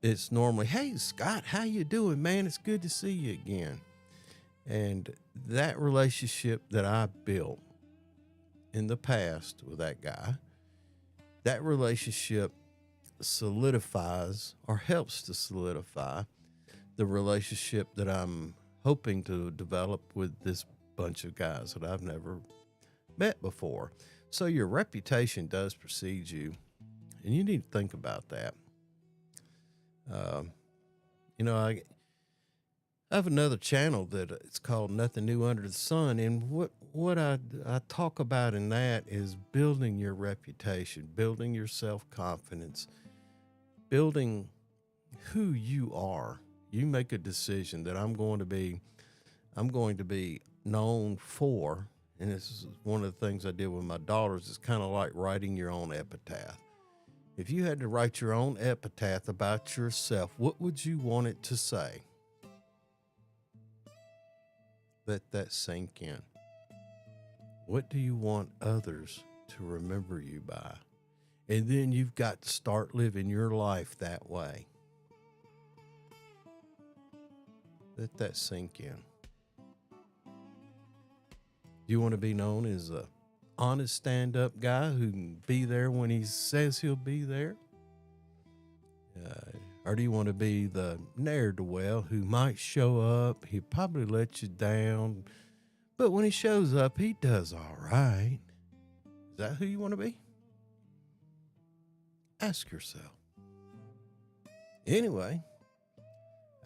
it's normally, "Hey, Scott, how you doing, man? It's good to see you again." And that relationship that I built in the past with that guy, that relationship solidifies or helps to solidify the relationship that I'm hoping to develop with this bunch of guys that I've never met before. So your reputation does precede you, and you need to think about that. I have another channel that it's called Nothing New Under the Sun, and what I talk about in that is building your reputation, building your self-confidence, building who you are. You make a decision that I'm going to be known for, and this is one of the things I did with my daughters. It's kind of like writing your own epitaph. If you had to write your own epitaph about yourself, what would you want it to say? Let that sink in. What do you want others to remember you by? And then you've got to start living your life that way. Let that sink in. You want to be known as a honest stand-up guy who can be there when he says he'll be there? Or do you want to be the ne'er-do-well who might show up, he'll probably let you down, but when he shows up, he does all right? Is that who you want to be? Ask yourself. Anyway,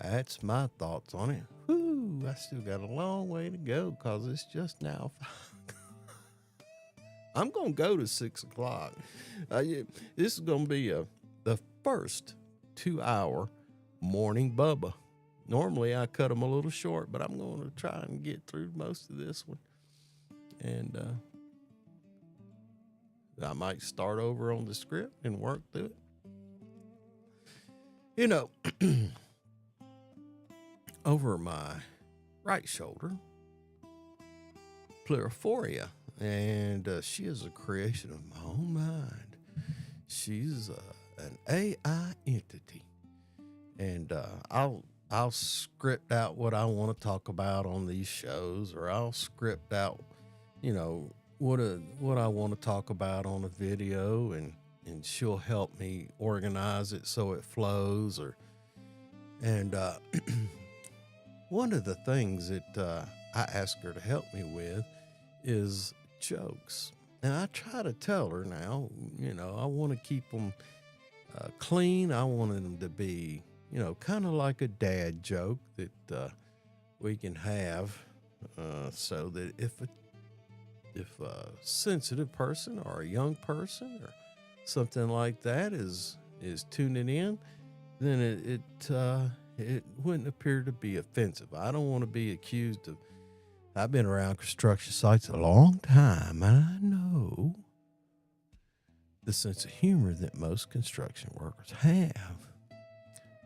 that's my thoughts on it. Whew, I still got a long way to go because it's just now 5 o'clock. I'm going to go to 6 o'clock. This is going to be the first 2-hour morning Bubba. Normally I cut them a little short, but I'm going to try and get through most of this one. And I might start over on the script and work through it. You know, over my right shoulder, Pluriforia, and she is a creation of my own mind. She's an AI entity, and I'll script out what I want to talk about on these shows, or I'll script out, what I want to talk about on a video, and she'll help me organize it so it flows. And one of the things that I ask her to help me with is jokes. And I try to tell her now, I want to keep them clean. I want them to be, kind of like a dad joke that we can have, so that if a sensitive person or a young person or something like that is tuning in, then it wouldn't appear to be offensive. I don't want to be accused of. I've been around construction sites a long time, and I know the sense of humor that most construction workers have.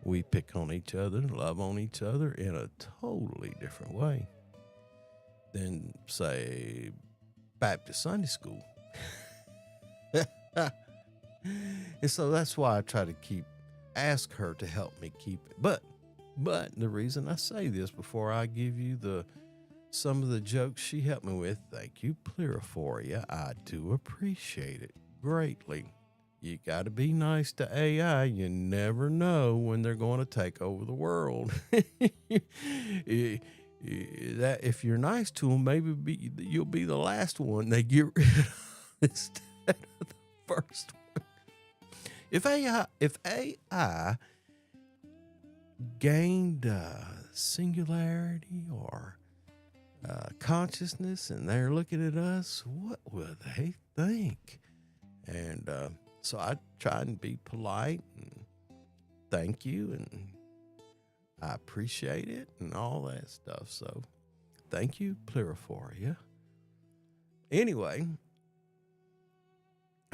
We pick on each other and love on each other in a totally different way than, say, Baptist Sunday school. And so that's why I try to ask her to help me keep it. But the reason I say this before I give you some of the jokes she helped me with, thank you, Pluriforia. I do appreciate it greatly. You got to be nice to AI. You never know when they're going to take over the world. That if you're nice to them, maybe you'll be the last one they get rid of instead of the first one. If AI gained singularity or consciousness and they're looking at us, what will they think? And so I try and be polite and thank you, and I appreciate it and all that stuff. So thank you, Pluriforia. Anyway,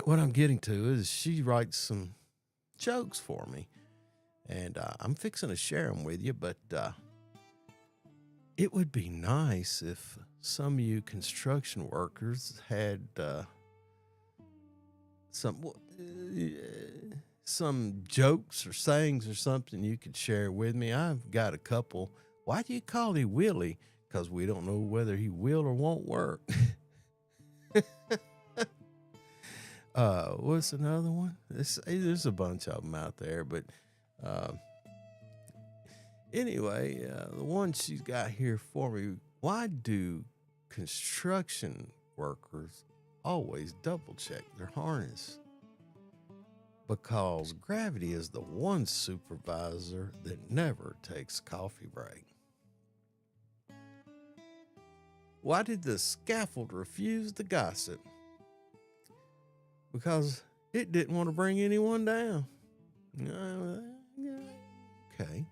what I'm getting to is she writes some jokes for me, and I'm fixing to share them with you, but it would be nice if some of you construction workers had some jokes or sayings or something you could share with me. I've got a couple. Why do you call him Willie? Because we don't know whether he will or won't work. What's another one? There's a bunch of them out there, but anyway, the one she's got here for me. Why do construction workers always double check their harness? Because gravity is the one supervisor that never takes a coffee break. Why did the scaffold refuse to gossip? Because it didn't want to bring anyone down. Okay.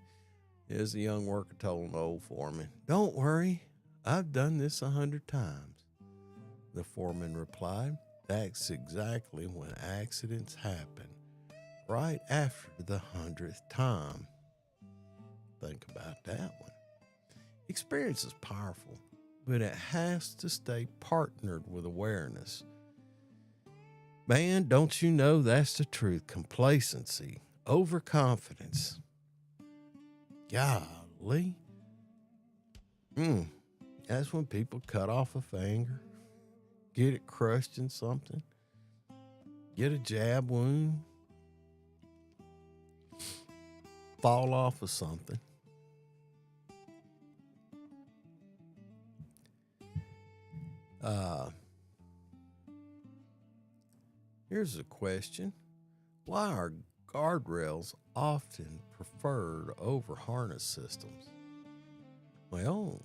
As the young worker told an old foreman, "Don't worry, I've done this 100 times." The foreman replied, "That's exactly when accidents happen, right after the 100th time." Think about that one. Experience is powerful, but it has to stay partnered with awareness. Man, don't you know that's the truth? Complacency, overconfidence. Golly. That's when people cut off a finger, get it crushed in something, get a jab wound, fall off of something. Here's a question. Why are guardrails often preferred over harness systems? Well,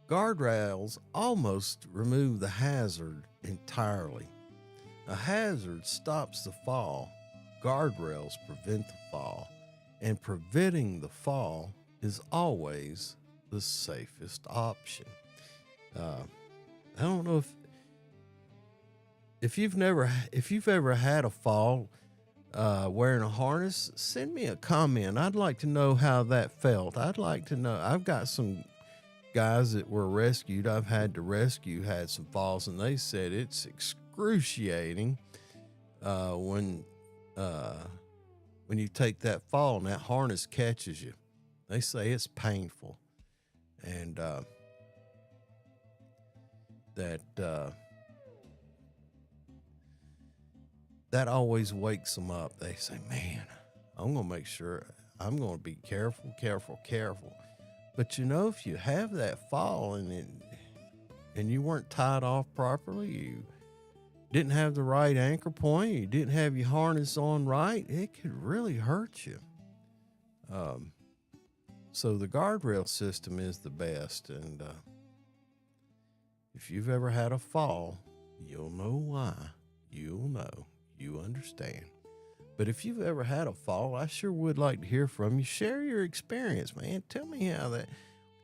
guardrails almost remove the hazard entirely. A hazard stops the fall. Guardrails prevent the fall. And preventing the fall is always the safest option. I don't know if you've ever had a fall wearing a harness, send me a comment. I'd like to know how that felt. I'd like to know. I've got some guys that were rescued, I've had to rescue, had some falls, and they said it's excruciating when you take that fall and that harness catches you. They say it's painful, and that always wakes them up. They say, "Man, I'm gonna make sure I'm gonna be careful, careful, careful." But if you have that fall and you weren't tied off properly, you didn't have the right anchor point, you didn't have your harness on right, it could really hurt you. So the guardrail system is the best, and if you've ever had a fall, you'll know why. You'll know. You understand. But if you've ever had a fall, I sure would like to hear from you. Share your experience, man. Tell me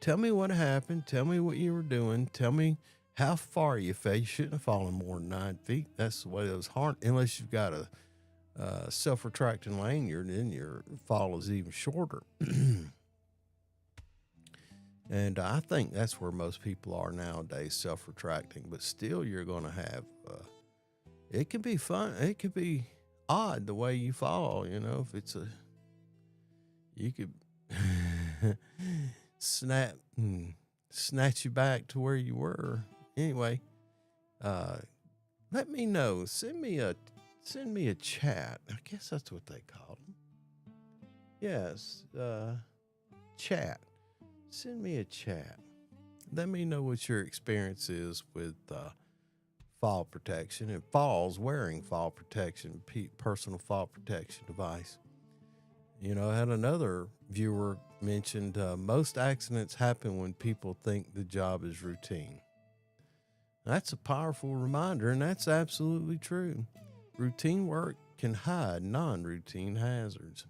tell me what happened. Tell me what you were doing. Tell me how far you fell. You shouldn't have fallen more than 9 feet. That's the way those unless you've got a self-retracting lanyard, then your fall is even shorter. And I think that's where most people are nowadays, self-retracting. But still, you're going to have, it can be fun. It could be odd the way you fall, if it's you could snatch you back to where you were. Anyway, let me know. Send me a chat. I guess that's what they call them. Yes, chat. Send me a chat. Let me know what your experience is with fall protection and wearing fall protection, personal fall protection device. I had another viewer mentioned most accidents happen when people think the job is routine. That's a powerful reminder, and that's absolutely true. Routine work can hide non-routine hazards.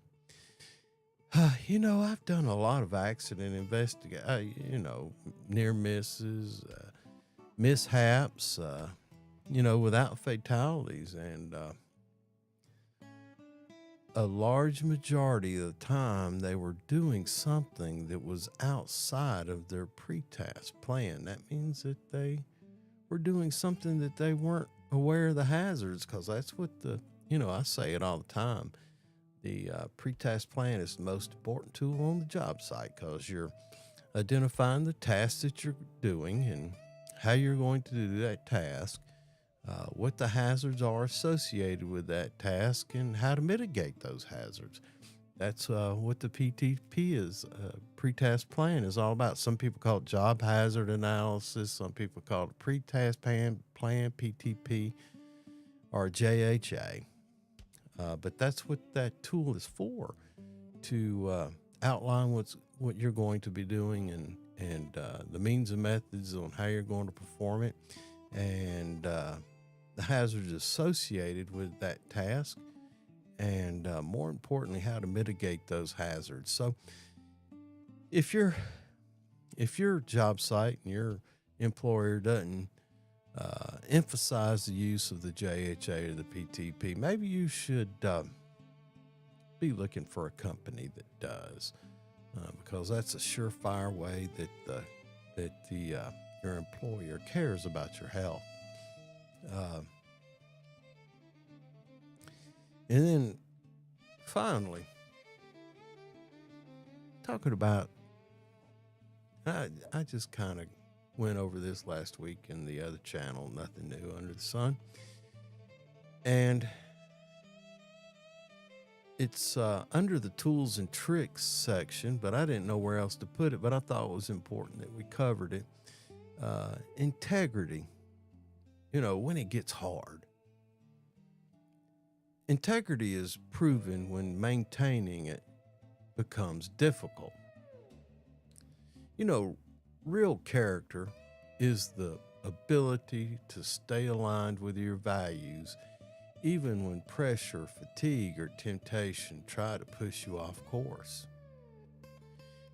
I've done a lot of accident investigation, near misses, mishaps, without fatalities. And a large majority of the time they were doing something that was outside of their pre-task plan. That means that they were doing something that they weren't aware of the hazards, because that's what I say it all the time. The pre-task plan is the most important tool on the job site, because you're identifying the tasks that you're doing and how you're going to do that task, what the hazards are associated with that task, and how to mitigate those hazards. That's what the PTP is. Pre-task plan is all about. Some people call it job hazard analysis. Some people call it pre-task plan, PTP, or JHA. But that's what that tool is for, to outline what you're going to be doing and the means and methods on how you're going to perform it, and the hazards associated with that task, and more importantly, how to mitigate those hazards. So if your job site and your employer doesn't emphasize the use of the JHA or the PTP, maybe you should be looking for a company that does, because that's a surefire way that your employer cares about your health. And then finally, talking about, I just kind of went over this last week in the other channel, Nothing New Under the Sun. And it's under the tools and tricks section, but I didn't know where else to put it, but I thought it was important that we covered it. Integrity, when it gets hard. Integrity is proven when maintaining it becomes difficult. Real character is the ability to stay aligned with your values, even when pressure, fatigue, or temptation try to push you off course.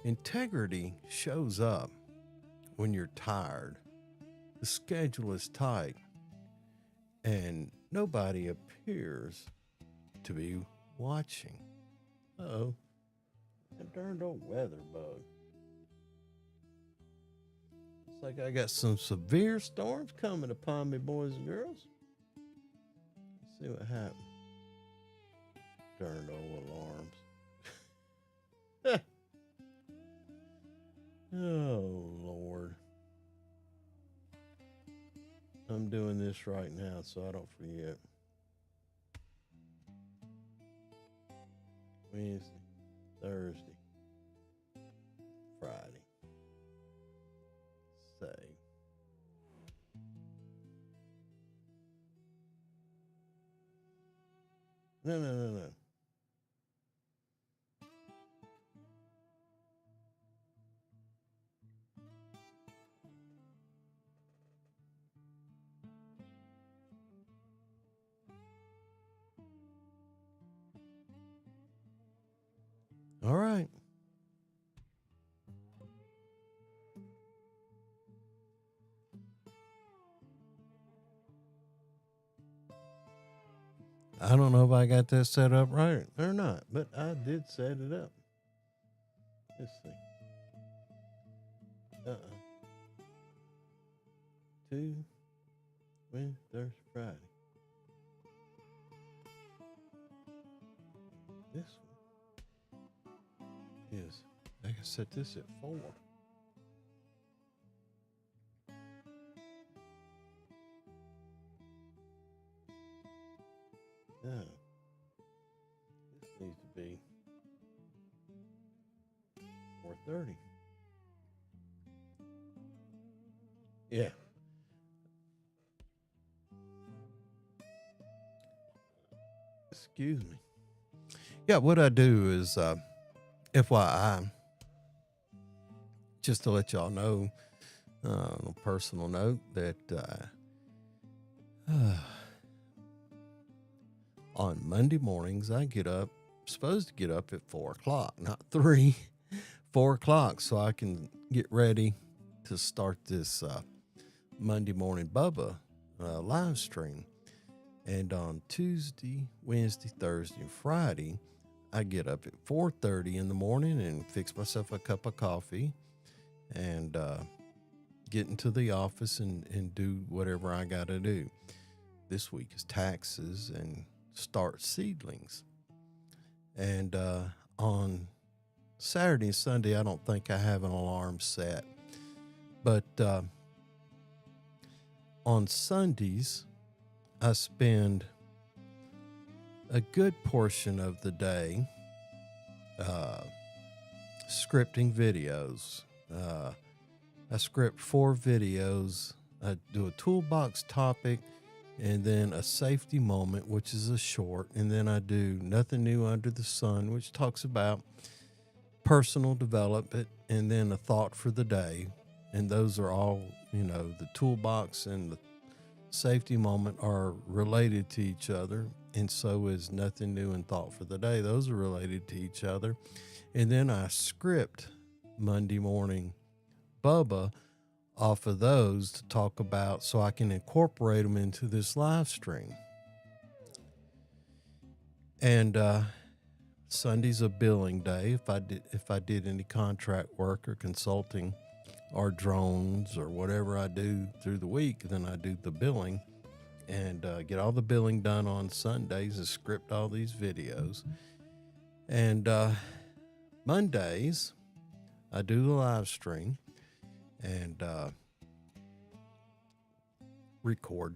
Integrity shows up when you're tired, the schedule is tight, and nobody appears to be watching. Uh-oh, that darned old weather bug. Looks like I got some severe storms coming upon me, boys and girls. Let's see what happened. Darn old alarms. Oh, Lord. I'm doing this right now so I don't forget. Wednesday, Thursday, Friday. Save. No. All right. I don't know if I got that set up right or not, but I did set it up. Let's see. Two, Wednesday, Thursday, Friday. This one is, I can set this at 4. No. This needs to be 4:30. Yeah. Excuse me. Yeah, what I do is, FYI, just to let y'all know, on a personal note, that on Monday mornings, I get up, supposed to get up at 4 o'clock, not 3, 4 o'clock, so I can get ready to start this Monday morning Bubba live stream. And on Tuesday, Wednesday, Thursday, and Friday, I get up at 4:30 in the morning and fix myself a cup of coffee and get into the office and do whatever I got to do. This week is taxes and start seedlings. And on Saturday and Sunday, I don't think I have an alarm set. But on Sundays, I spend a good portion of the day scripting videos. I script 4 videos. I do a toolbox topic and then a safety moment, which is a short. And then I do Nothing New Under the Sun, which talks about personal development, and then a thought for the day. And those are all, the toolbox and the safety moment are related to each other, and so is Nothing New and Thought for the Day. Those are related to each other. And then I script Monday morning Bubba off of those to talk about, so I can incorporate them into this live stream. And Sunday's a billing day. If I did any contract work or consulting or drones or whatever I do through the week, then I do the billing and get all the billing done on Sundays and script all these videos. And Mondays, I do the live stream and record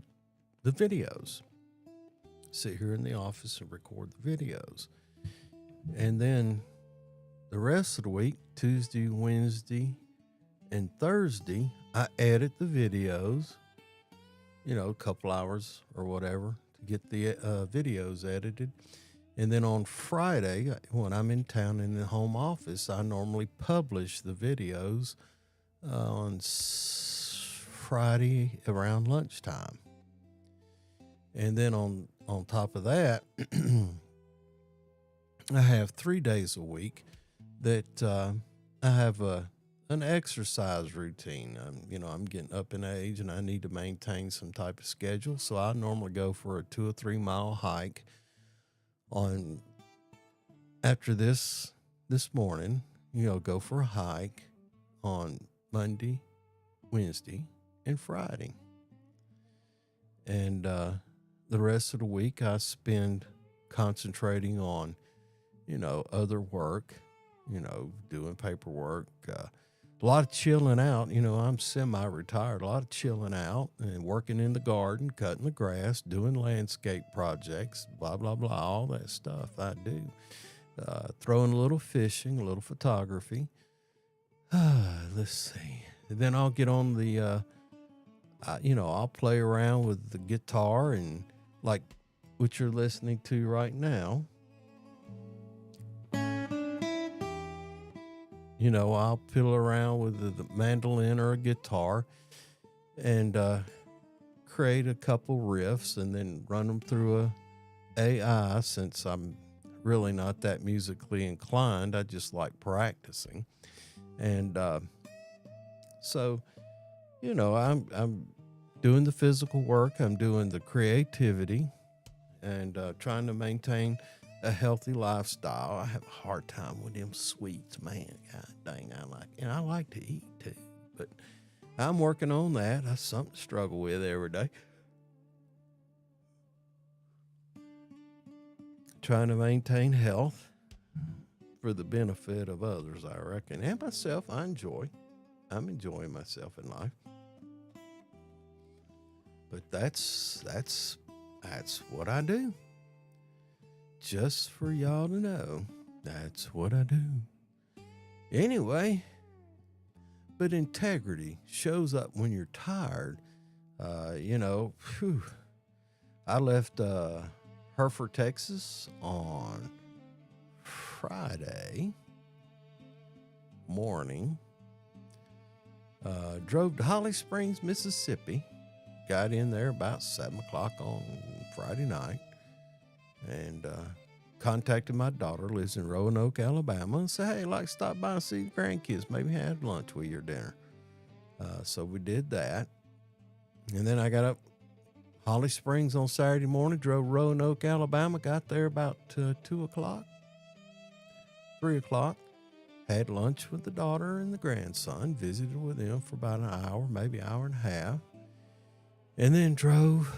the videos. Sit here in the office and record the videos. And then the rest of the week, Tuesday, Wednesday, and Thursday, I edit the videos, a couple hours or whatever to get the videos edited. And then on Friday, when I'm in town in the home office, I normally publish the videos on Friday around lunchtime. And then on top of that, I have 3 days a week that I have an exercise routine. I'm getting up in age and I need to maintain some type of schedule. So I normally go for a 2 or 3 mile hike after this morning, go for a hike on Monday, Wednesday, and Friday. And the rest of the week I spend concentrating on, other work, doing paperwork, a lot of chilling out. I'm semi-retired, a lot of chilling out and working in the garden, cutting the grass, doing landscape projects, blah, blah, blah, all that stuff I do. Throwing a little fishing, a little photography. Let's see. And then I'll get on the, I'll play around with the guitar and like what you're listening to right now. I'll fiddle around with the mandolin or a guitar and create a couple riffs and then run them through a AI. Since I'm really not that musically inclined, I just like practicing. And so, I'm doing the physical work, I'm doing the creativity, and trying to maintain a healthy lifestyle. I have a hard time with them sweets, man. God dang, I like to eat too, but I'm working on that. That's something to struggle with every day. Trying to maintain health for the benefit of others, I reckon, and myself. I'm enjoying myself in life. But that's what I do. Just for y'all to know, that's what I do. Anyway, but integrity shows up when you're tired. I left Hereford, Texas on Friday morning. Drove to Holly Springs, Mississippi. Got in there about 7 o'clock on Friday night. And contacted my daughter, lives in Roanoke, Alabama, and said, hey, I'd like to stop by and see the grandkids. Maybe have lunch with your dinner. So we did that. And then I got up Holly Springs on Saturday morning, drove Roanoke, Alabama, got there about 2 o'clock, 3 o'clock. Had lunch with the daughter and the grandson, visited with them for about an hour, maybe an hour and a half, and then drove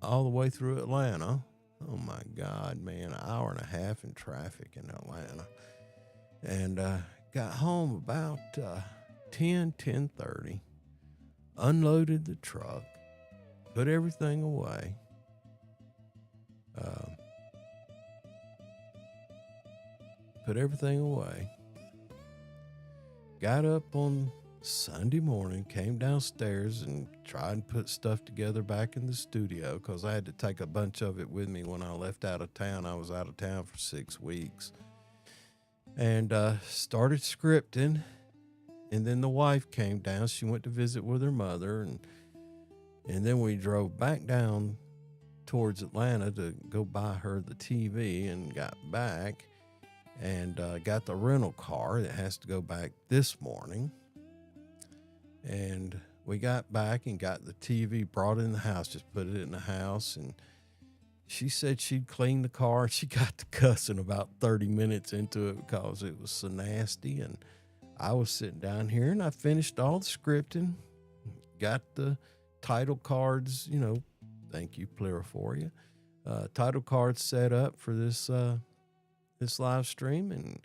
all the way through Atlanta. Oh my God, man, an hour and a half in traffic in Atlanta. And got home about 10:30, unloaded the truck, put everything away. Got up on Sunday morning, came downstairs and tried to put stuff together back in the studio because I had to take a bunch of it with me when I left out of town. I was out of town for 6 weeks. And started scripting. And then the wife came down. She went to visit with her mother. And then we drove back down towards Atlanta to go buy her the TV and got back. And got the rental car that has to go back this morning. And we got back and got the TV, brought it in the house, just put it in the house. And she said she'd clean the car. She got to cussing about 30 minutes into it because it was so nasty. And I was sitting down here and I finished all the scripting, got the title cards, thank you, Pluriforia, title cards set up for this live stream, and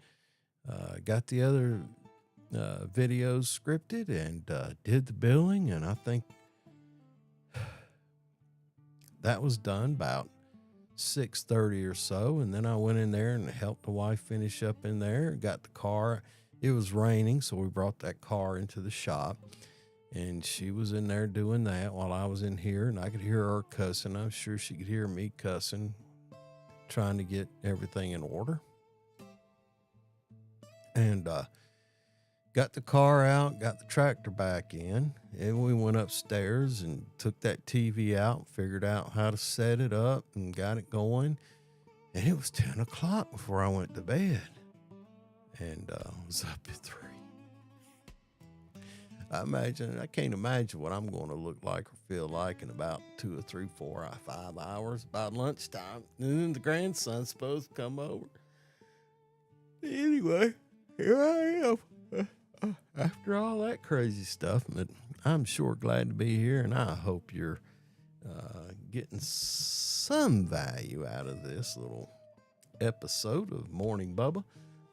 got the other videos scripted and did the billing. And I think that was done about 6:30 or so. And then I went in there and helped the wife finish up in there, got the car. It was raining, so we brought that car into the shop, and she was in there doing that while I was in here, and I could hear her cussing. I'm sure she could hear me cussing, trying to get everything in order. And got the car out, got the tractor back in, and we went upstairs and took that TV out, figured out how to set it up and got it going. And it was 10 o'clock before I went to bed. And I was up at 3. I can't imagine what I'm going to look like or feel like in about 2 or 3, 4 or 5 hours, about lunchtime. And then the grandson's supposed to come over. Anyway, here I am. After all that crazy stuff, but I'm sure glad to be here, and I hope you're getting some value out of this little episode of Morning Bubba.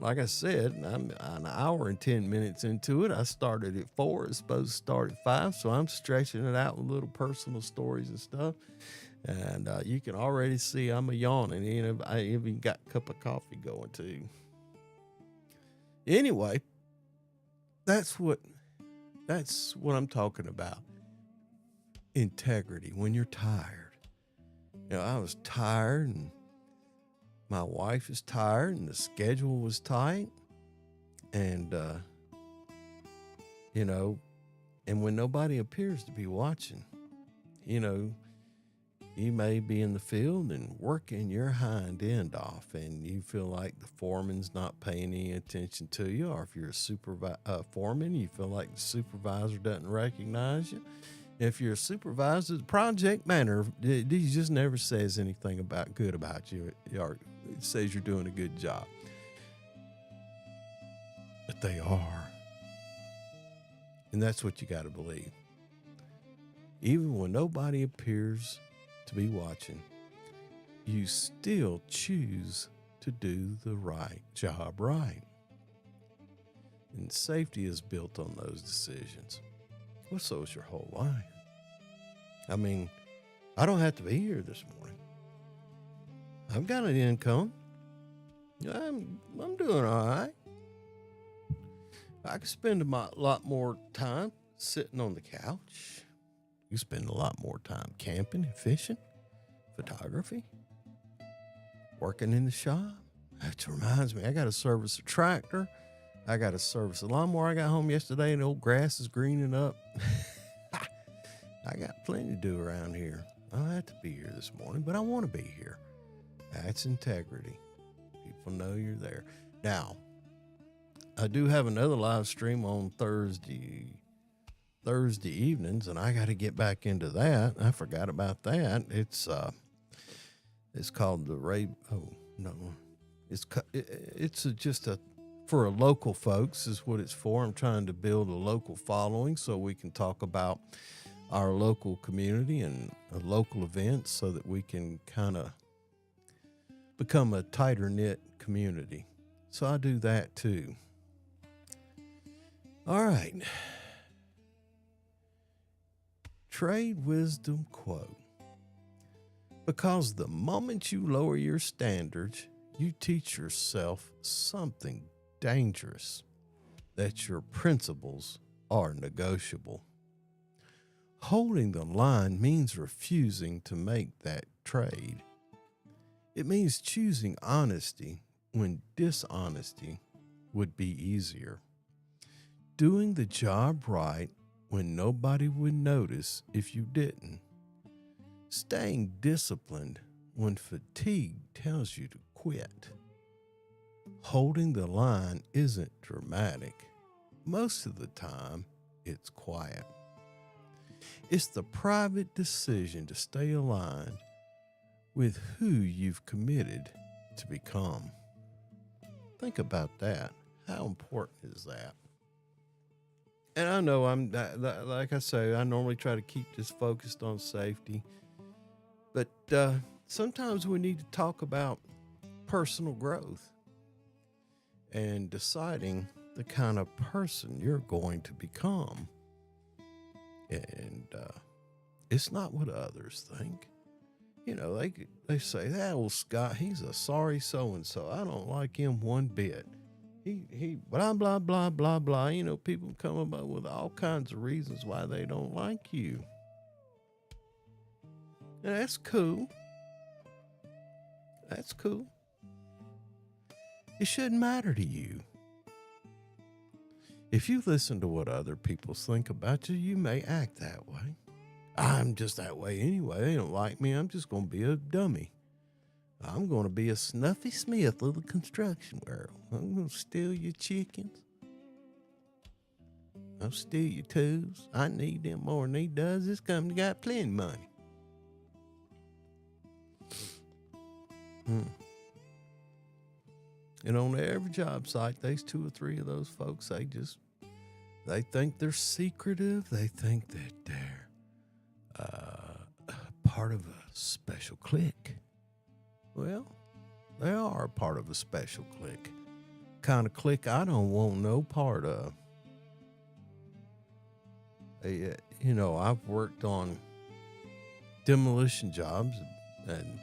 Like I said, I'm an hour and 10 minutes into it. I started at 4. It's supposed to start at 5, so I'm stretching it out with little personal stories and stuff. And you can already see I'm a yawning. I even got a cup of coffee going too. Anyway, that's what I'm talking about. Integrity when you're tired. I was tired, and my wife is tired, and the schedule was tight. And and when nobody appears to be watching, you may be in the field and working your hind end off, and you feel like the foreman's not paying any attention to you, or if you're a foreman, you feel like the supervisor doesn't recognize you. If you're a supervisor, the project manager, he just never says anything good about you, or it says you're doing a good job. But they are. And that's what you got to believe. Even when nobody appears to be watching, you still choose to do the right job right. And safety is built on those decisions. Well, so is your whole life. I mean, I don't have to be here this morning. I've got an income. I'm doing all right. I could spend a lot more time sitting on the couch. You spend a lot more time camping and fishing, photography, working in the shop. That reminds me, I got to service a tractor. I got to service a lawnmower. I got home yesterday and the old grass is greening up. I got plenty to do around here. I don't have to be here this morning, but I want to be here. That's integrity. People know you're there. Now, I do have another live stream on Thursday evenings, and I got to get back into that. I forgot about that. It's called the Ray. Oh no, it's just for a local folks is what it's for. I'm trying to build a local following so we can talk about our local community and local events so that we can kind of become a tighter knit community. So I do that too. All right. Trade wisdom quote. Because the moment you lower your standards, you teach yourself something dangerous, that your principles are negotiable. Holding the line means refusing to make that trade. It means choosing honesty when dishonesty would be easier. Doing the job right when nobody would notice if you didn't. Staying disciplined when fatigue tells you to quit. Holding the line isn't dramatic. Most of the time, it's quiet. It's the private decision to stay aligned with who you've committed to become. Think about that. How important is that? And I know like I say, I normally try to keep this focused on safety, but sometimes we need to talk about personal growth and deciding the kind of person you're going to become. And it's not what others think. They say, that old Scott, he's a sorry so-and-so. I don't like him one bit. He blah, blah, blah, blah, blah. People come up with all kinds of reasons why they don't like you. And that's cool. That's cool. It shouldn't matter to you. If you listen to what other people think about you, you may act that way. I'm just that way anyway. They don't like me. I'm just going to be a dummy. I'm going to be a Snuffy Smith of the construction world. I'm going to steal your chickens. I'll steal your tools. I need them more than he does. This company got plenty of money. And on every job site, there's 2 or 3 of those folks. They just They think they're secretive. They think that they're part of a special clique. Well, they are a part of a special clique. Kind of clique I don't want no part of. I've worked on demolition jobs, and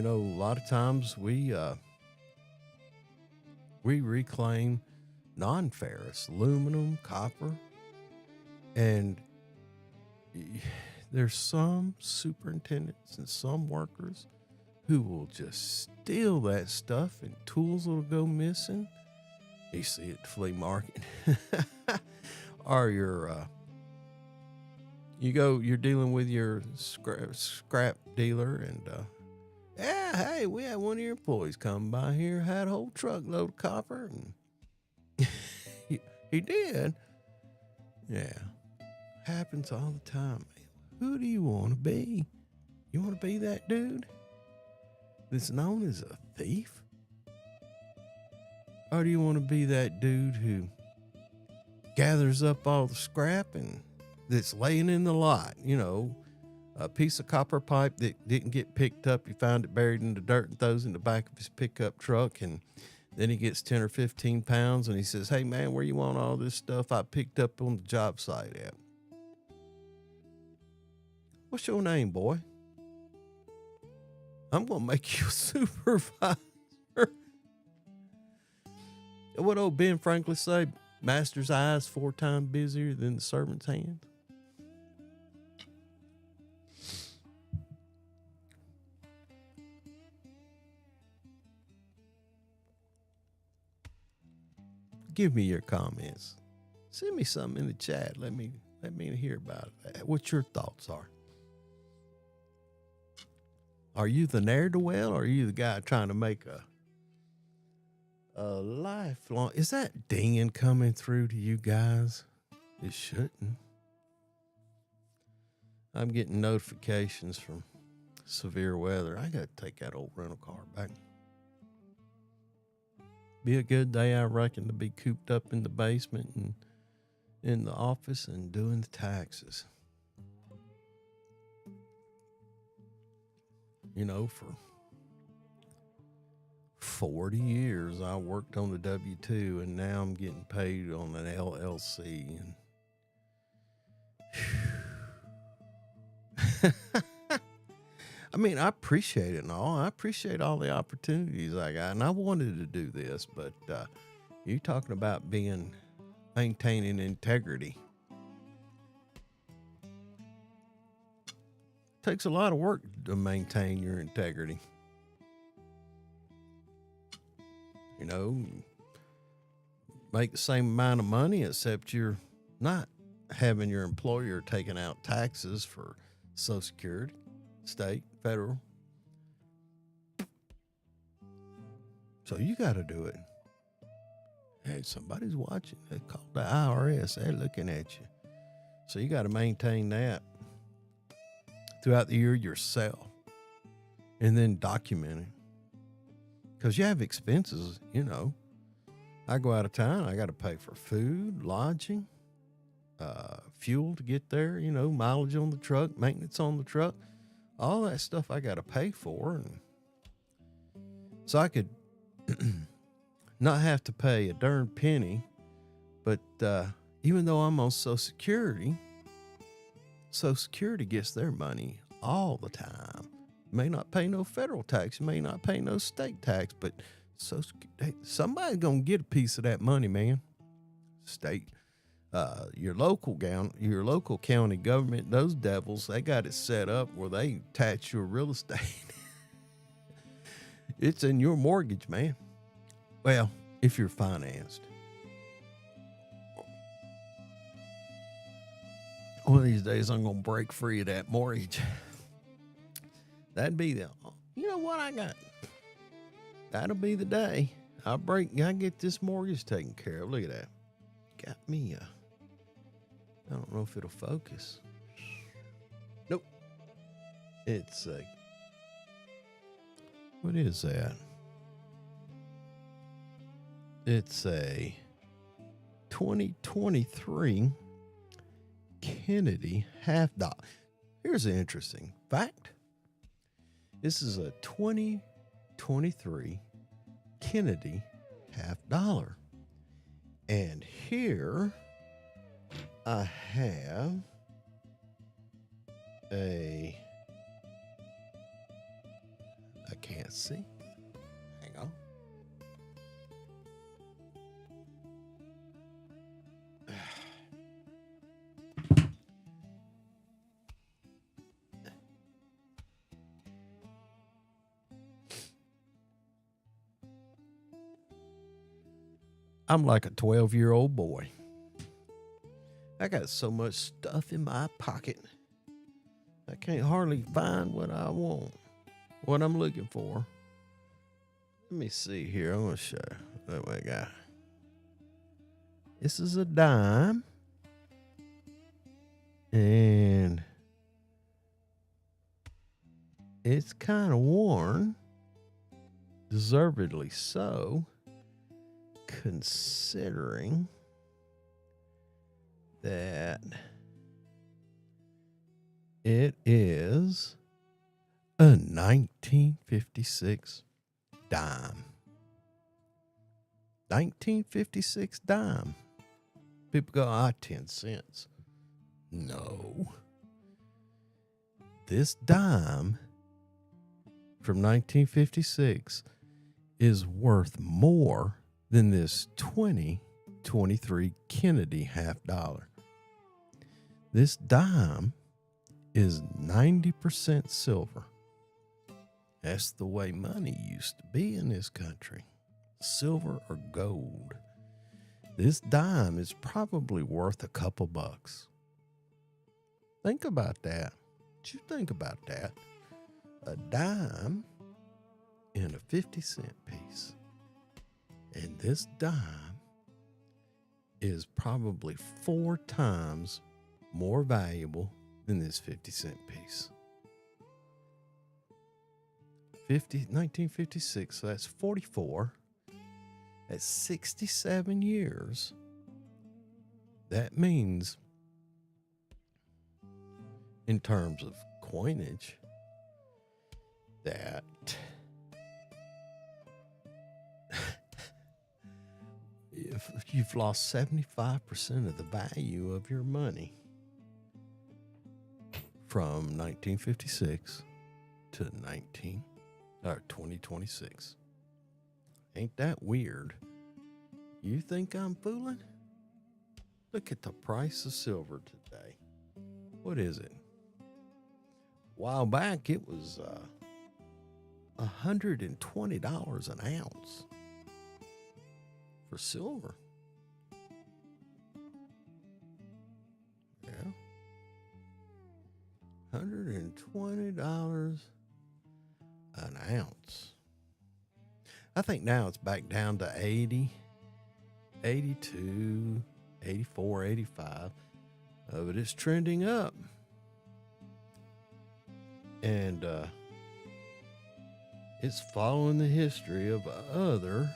a lot of times we reclaim non-ferrous, aluminum, copper, and there's some superintendents and some workers who will just steal that stuff, and tools will go missing. You see it at the flea market. Or you're dealing with your scrap dealer, and hey, we had one of your employees come by here, had a whole truckload of copper, and he did. Yeah, happens all the time. Who do you want to be? You want to be that dude that's known as a thief? Or do you want to be that dude who gathers up all the scrap and that's laying in the lot? A piece of copper pipe that didn't get picked up. He found it buried in the dirt and throws it in the back of his pickup truck. And then he gets 10 or 15 pounds and he says, "Hey man, where you want all this stuff I picked up on the job site at?" "What's your name, boy?" "I'm going to make you a supervisor." What old Ben Franklin say? Master's eyes 4 times busier than the servant's hands. Give me your comments. Send me something in the chat. Let me hear about it. What your thoughts are. Are you the ne'er-do-well, or are you the guy trying to make a lifelong? Is that dinging coming through to you guys? It shouldn't. I'm getting notifications from severe weather. I got to take that old rental car back. Be a good day, I reckon, to be cooped up in the basement and in the office and doing the taxes. For 40 years, I worked on the W-2, and now I'm getting paid on an LLC. And I mean, I appreciate it and all. I appreciate all the opportunities I got, and I wanted to do this, but you're talking about maintaining integrity. It takes a lot of work to maintain your integrity. Make the same amount of money, except you're not having your employer taking out taxes for Social Security, state, federal. So you got to do it. Hey, somebody's watching. They call the IRS. They're looking at you. So you got to maintain that throughout the year yourself, and then document it. Because you have expenses, I go out of town, I got to pay for food, lodging, fuel to get there, mileage on the truck, maintenance on the truck, all that stuff I got to pay for. And so I could not have to pay a darn penny, but even though I'm on Social Security gets their money all the time. May not pay no federal tax, may not pay no state tax, but somebody's gonna get a piece of that money, man. State, your local county government, those devils, they got it set up where they tax your real estate. It's in your mortgage, man. Well, if you're financed. One of these days, I'm going to break free of that mortgage. That'd be what I got. That'll be the day. I get this mortgage taken care of. Look at that. Got me I don't know if it'll focus. Nope. It's what is that? It's a 2023 Kennedy half dollar. Here's an interesting fact. This is a 2023 Kennedy half dollar. And here I have I can't see. Hang on. I'm like a 12-year-old boy. I got so much stuff in my pocket. I can't hardly find what I want, what I'm looking for. Let me see here. I'm going to show you what I got. This is a dime. And it's kind of worn. Deservedly so. Considering that it is a 1956 dime. 1956 dime. People go, 10 cents. No. This dime from 1956 is worth more than this 2023 Kennedy half dollar. This dime is 90% silver. That's the way money used to be in this country. Silver or gold. This dime is probably worth a couple bucks. Think about that. What you think about that? A dime and a 50-cent piece. And this dime is probably 4 times more valuable than this 50-cent piece. 1956, so that's 44. That's 67 years. That means, in terms of coinage, that if you've lost 75% of the value of your money from 1956 to 2026. Ain't that weird? You think I'm fooling? Look at the price of silver today. What is it? A while back, it was $120 an ounce for silver. Yeah. $120 an ounce. I think now it's back down to 80, 82, 84, 85. But it's trending up. And it's following the history of other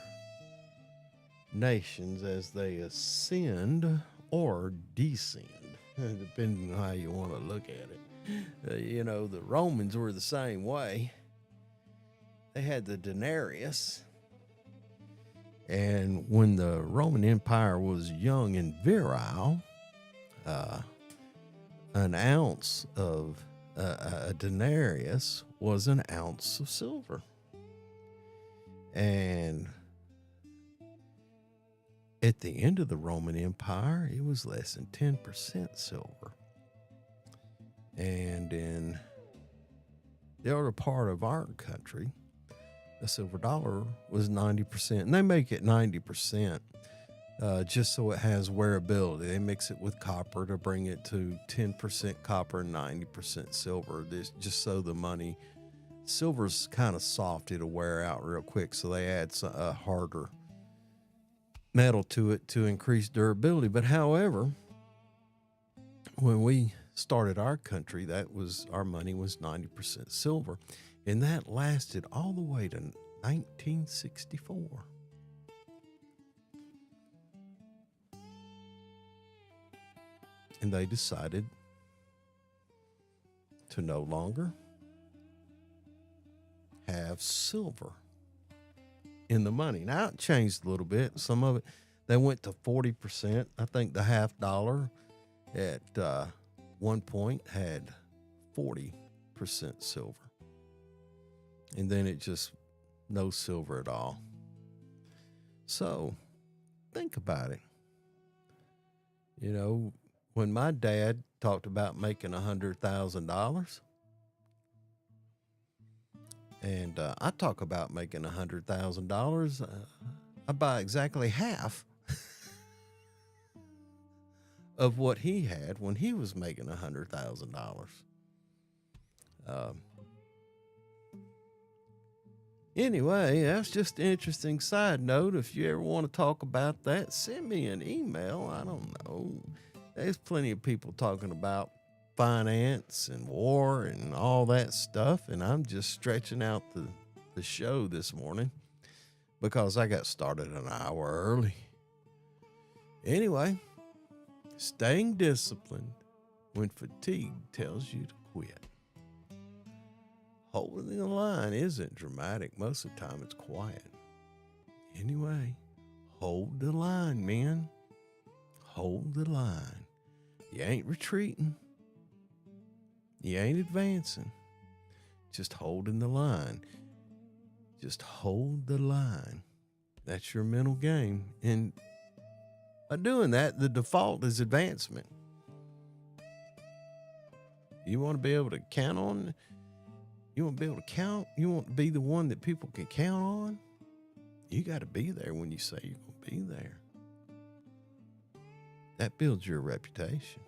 nations as they ascend or descend, depending on how you want to look at it. The Romans were the same way. They had the denarius. And when the Roman Empire was young and virile, an ounce of a denarius was an ounce of silver. And at the end of the Roman Empire, it was less than 10% silver. And in the other part of our country, the silver dollar was 90%. And they make it 90% just so it has wearability. They mix it with copper to bring it to 10% copper and 90% silver. This just so the money, silver's kind of soft, it'll wear out real quick. So they add a harder metal to it to increase durability. But however, when we started our country, our money was 90% silver. And that lasted all the way to 1964. And they decided to no longer have silver in the money. Now, it changed a little bit. Some of it, they went to 40%. I think the $half at one point had 40% silver. And then it just no silver at all. So think about it. You know, when my dad talked about making $100,000, and I talk about making $100,000, I buy exactly half of what he had when he was making $100,000. Anyway, that's just an interesting side note. If you ever want to talk about that, send me an email. I don't know. There's plenty of people talking about finance and war and all that stuff, and I'm just stretching out the show this morning because I got started an hour early. Anyway, staying disciplined when fatigue tells you to quit. Holding the line isn't dramatic. Most of the time it's quiet. Anyway, hold the line, men. Hold the line. You ain't retreating. You ain't advancing. Just holding the line. Just hold the line. That's your mental game. And by doing that, the default is advancement. You want to be able to count on? You want to be able to count? You want to be the one that people can count on? You got to be there when you say you're going to be there. That builds your reputation.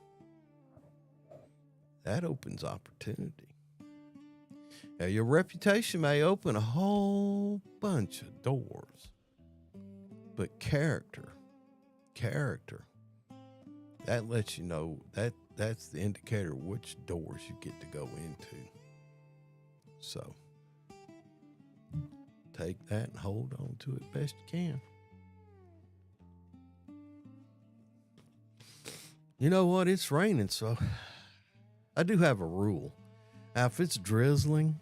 That opens opportunity. Now, your reputation may open a whole bunch of doors, but character, that lets you know that's the indicator of which doors you get to go into. So take that and hold on to it best you can. You know what? It's raining, so I do have a rule. Now, if it's drizzling,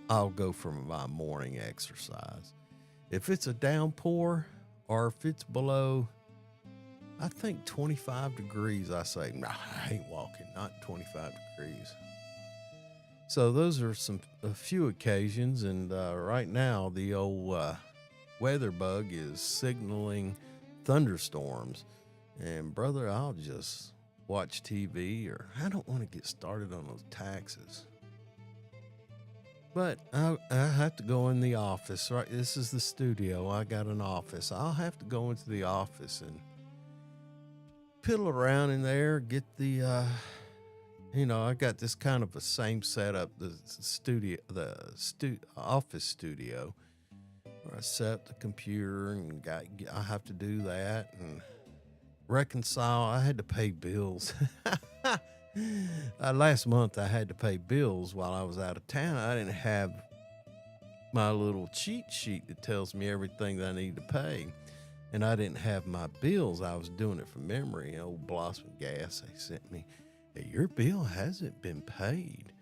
I'll go for my morning exercise. If it's a downpour or if it's below, I think 25 degrees, I say, nah, I ain't walking, not 25 degrees. So those are a few occasions, and right now the old weather bug is signaling thunderstorms. And brother, I'll just watch TV, or I don't want to get started on those taxes. But I have to go in the office, right? This is the studio. I got an office. I'll have to go into the office and piddle around in there, get the, I got this kind of a same setup, the office studio, where I set up the computer and I have to do that and reconcile. I had to pay bills. Last month I had to pay bills while I was out of town. I didn't have my little cheat sheet that tells me everything that I need to pay. And I didn't have my bills. I was doing it from memory. Old Blossom Gas, they sent me, hey, your bill hasn't been paid.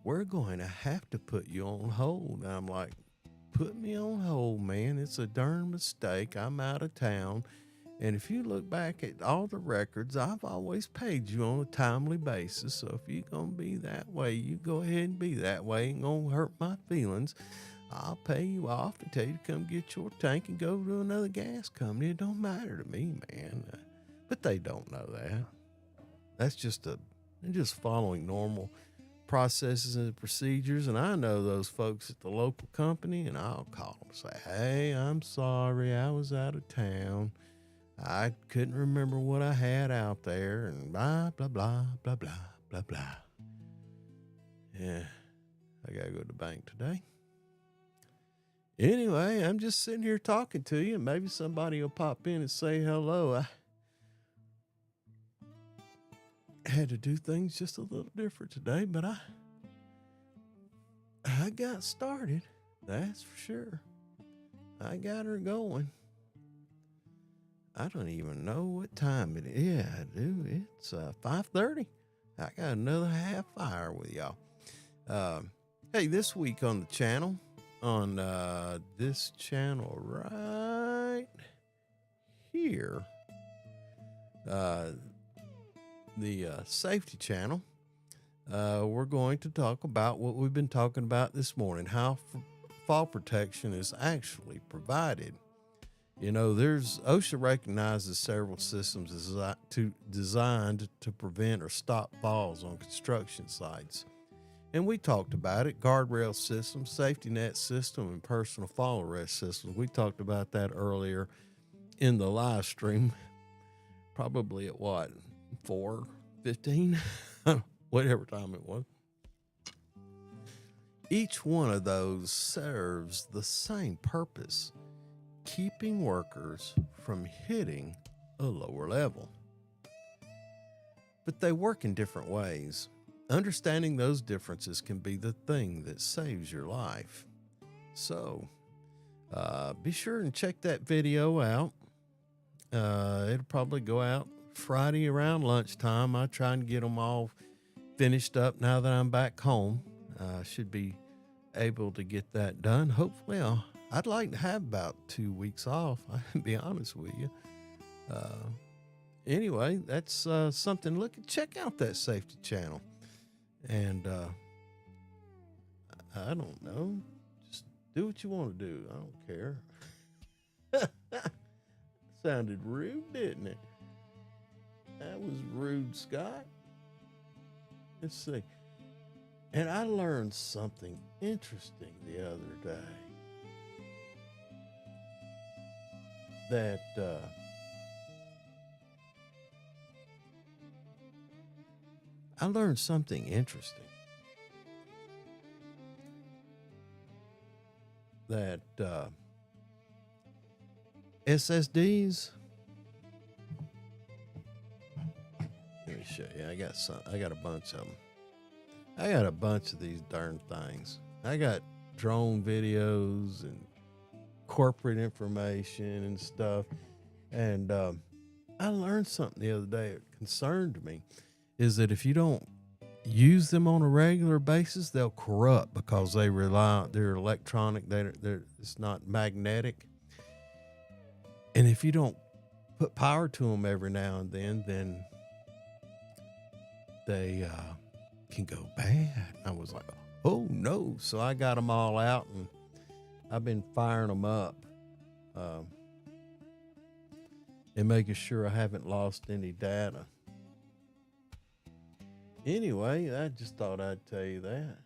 We're going to have to put you on hold. And I'm like, put me on hold, man. It's a darn mistake. I'm out of town. And if you look back at all the records, I've always paid you on a timely basis. So if you're going to be that way, you go ahead and be that way. Ain't going to hurt my feelings. I'll pay you off and tell you to come get your tank and go to another gas company. It don't matter to me, man. But they don't know that. That's they're just following normal processes and procedures. And I know those folks at the local company, and I'll call them and say, hey, I'm sorry. I was out of town. I couldn't remember what I had out there, and blah, blah, blah, blah, blah, blah, blah. Yeah, I got to go to the bank today. Anyway, I'm just sitting here talking to you, and maybe somebody will pop in and say hello. I had to do things just a little different today, but I got started. That's for sure. I got her going. I don't even know what time it is. Yeah, I do. It's 5:30. I got another half hour with y'all. Hey, this week on the channel, on this channel right here, the safety channel, we're going to talk about what we've been talking about this morning, how fall protection is actually provided. You know, OSHA recognizes several systems designed to prevent or stop falls on construction sites. And we talked about it, guardrail systems, safety net system, and personal fall arrest systems. We talked about that earlier in the live stream, probably at 4:15, whatever time it was. Each one of those serves the same purpose, keeping workers from hitting a lower level. But they work in different ways. Understanding those differences can be the thing that saves your life. So, be sure and check that video out. It'll probably go out Friday around lunchtime. I try and get them all finished up now that I'm back home. Should be able to get that done. Hopefully, I'd like to have about 2 weeks off. I'll be honest with you. Anyway, that's something. Check out that safety channel. And I don't know. Just do what you want to do. I don't care. Sounded rude, didn't it? That was rude, Scott. Let's see. And I learned something interesting the other day. That I learned something interesting. That SSDs. Let me show you. I got a bunch of them. I got a bunch of these darn things. I got drone videos and corporate information and stuff. And I learned something the other day that concerned me, is that if you don't use them on a regular basis, they'll corrupt because they're electronic. It's not magnetic. And if you don't put power to them every now and then they can go bad. I was like, oh no. So I got them all out and I've been firing them up and making sure I haven't lost any data. Anyway, I just thought I'd tell you that.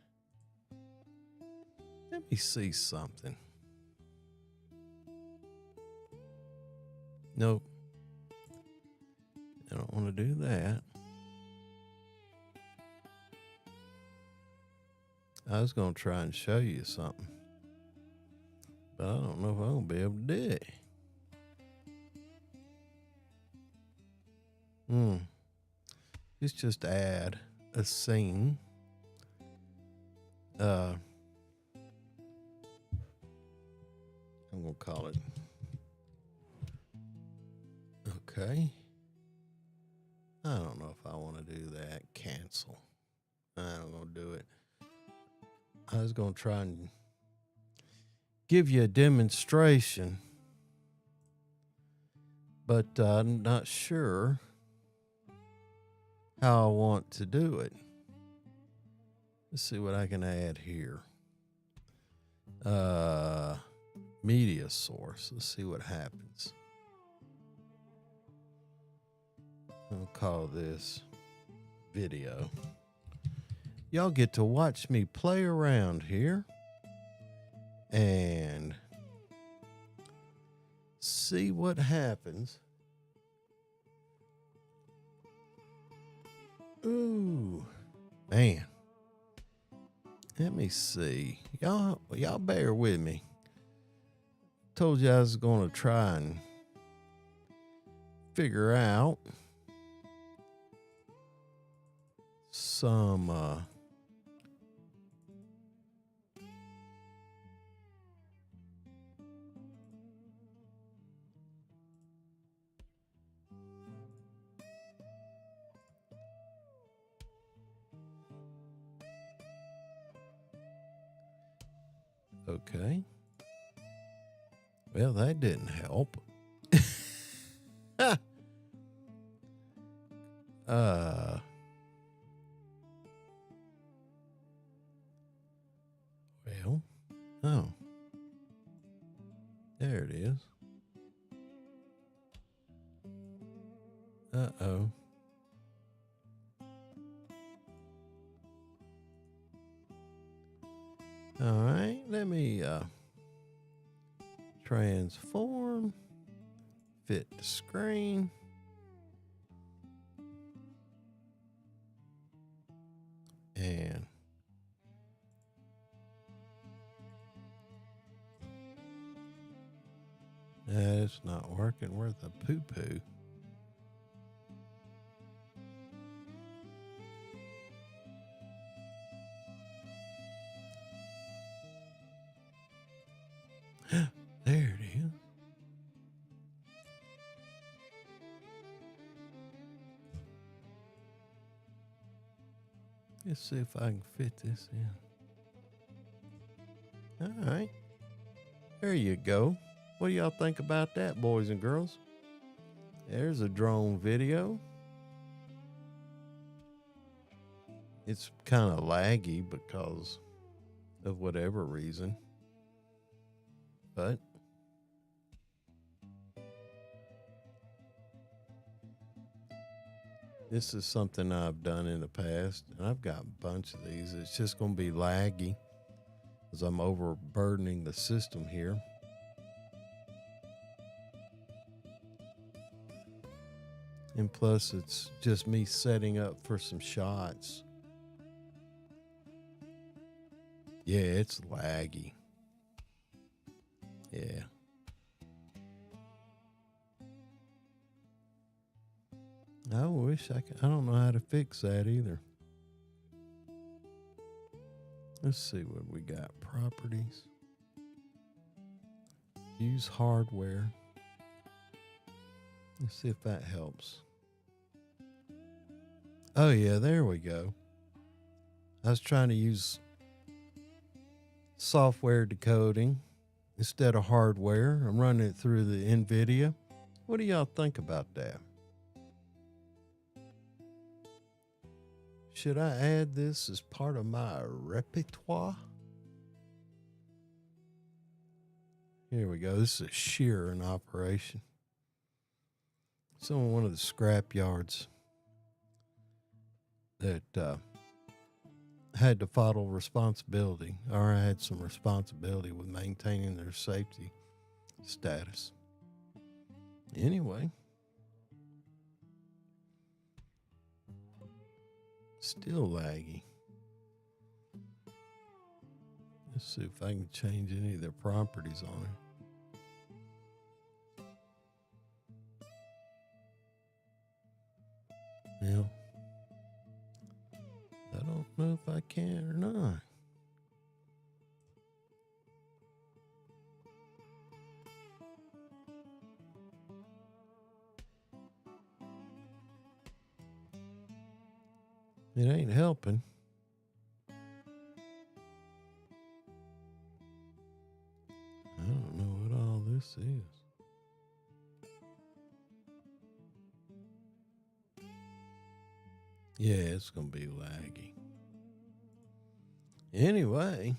Let me see something. Nope. I don't want to do that. I was going to try and show you something, but I don't know if I'm going to be able to do it. Let's just add a scene. I'm going to call it. Okay. I don't know if I want to do that. Cancel. I'm going to do it. I was going to try and give you a demonstration, but I'm not sure how I want to do it. Let's see what I can add here. Media source. Let's see what happens. I'll call this video. Y'all get to watch me play around here and see what happens. Ooh, man. Let me see. Y'all bear with me. Told you I was going to try and figure out some Okay. Well, that didn't help. Well, oh. There it is. Uh-oh. All right, let me transform, fit the screen. And it's not working worth a poo-poo. There it is. Let's see if I can fit this in. All right. There you go. What do y'all think about that, boys and girls? There's a drone video. It's kind of laggy because of whatever reason. But this is something I've done in the past, and I've got a bunch of these. It's just going to be laggy as I'm overburdening the system here. And plus, it's just me setting up for some shots. Yeah, it's laggy. Yeah. I wish I could. I don't know how to fix that either. Let's see what we got. Properties. Use hardware. Let's see if that helps. Oh, yeah, there we go. I was trying to use software decoding instead of hardware. I'm running it through the NVIDIA. What do y'all think about that? Should I add this as part of my repertoire? Here we go. This is a shear in operation. It's on one of the scrap yards that had to follow responsibility, or I had some responsibility with maintaining their safety status. Anyway, still laggy. Let's see if I can change any of their properties on it. Well, I don't know if I can or not. It ain't helping. I don't know what all this is. Yeah, it's going to be laggy. Anyway.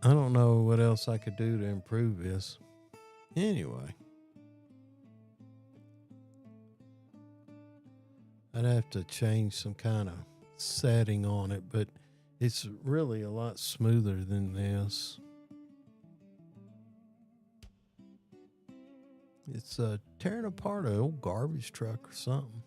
I don't know what else I could do to improve this. Anyway. I'd have to change some kind of setting on it, but it's really a lot smoother than this. It's tearing apart an old garbage truck or something.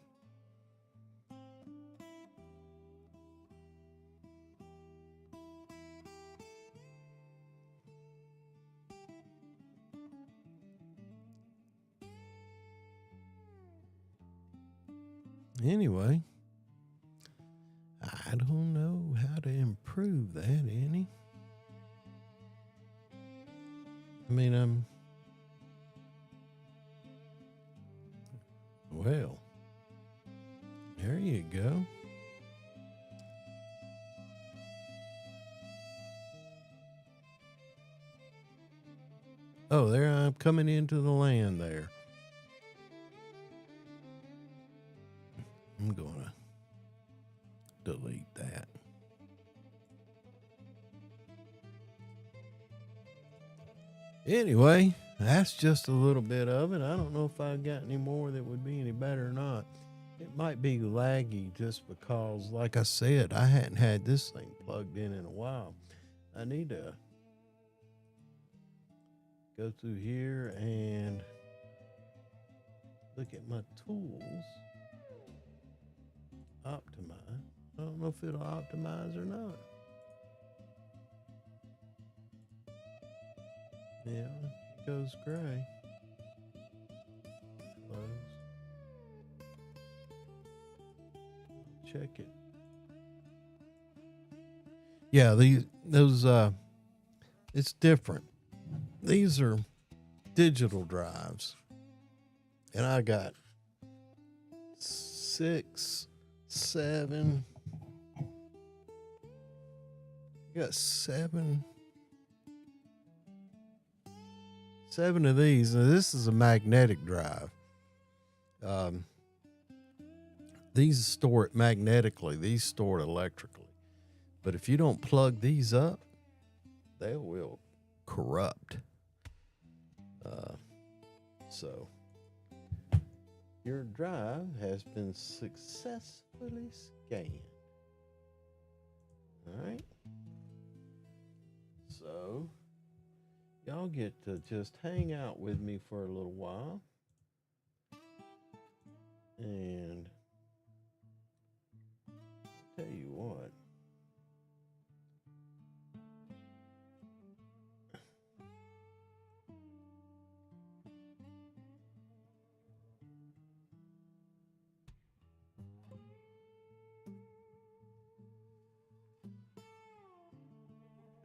Anyway, I don't know how to improve that any. I mean, Well, there you go. Oh, there I'm coming into the land there. I'm going to delete that. Anyway, that's just a little bit of it. I don't know if I've got any more that would be any better or not. It might be laggy just because, like I said, I hadn't had this thing plugged in a while. I need to go through here and look at my tools. Optimize. I don't know if it'll optimize or not. Yeah, it goes gray. Close. Check it. Yeah, it's different. These are digital drives. And I got 6, 7. I got 7 of these. Now, this is a magnetic drive. These store it magnetically. These store it electrically. But if you don't plug these up, they will corrupt. So your drive has been successfully scanned. All right. So y'all get to just hang out with me for a little while. And I'll tell you what.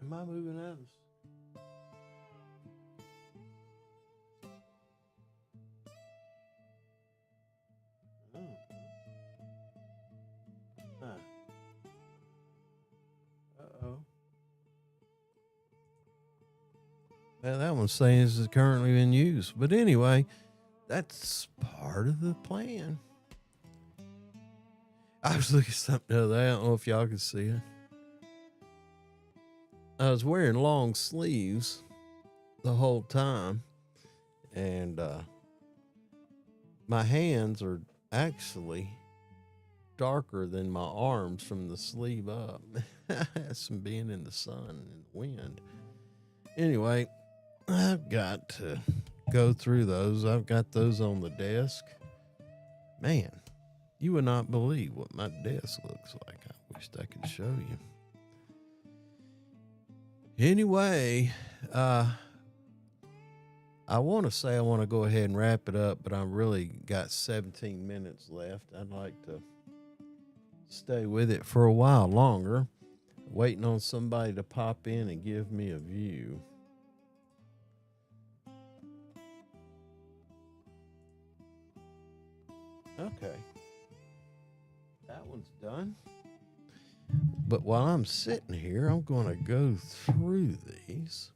Am I moving out? Oh. Huh. Uh-oh. Well, that one's saying this is currently in use. But anyway, that's part of the plan. I was looking at something the other day. I don't know if y'all can see it. I was wearing long sleeves the whole time, and my hands are actually darker than my arms from the sleeve up. That's from being in the sun and the wind. Anyway, I've got to go through those. I've got those on the desk. Man, you would not believe what my desk looks like. I wished I could show you. Anyway, I want to say I want to go ahead and wrap it up, but I really got 17 minutes left. I'd like to stay with it for a while longer, waiting on somebody to pop in and give me a view. Okay. That one's done. But while I'm sitting here, I'm going to go through these.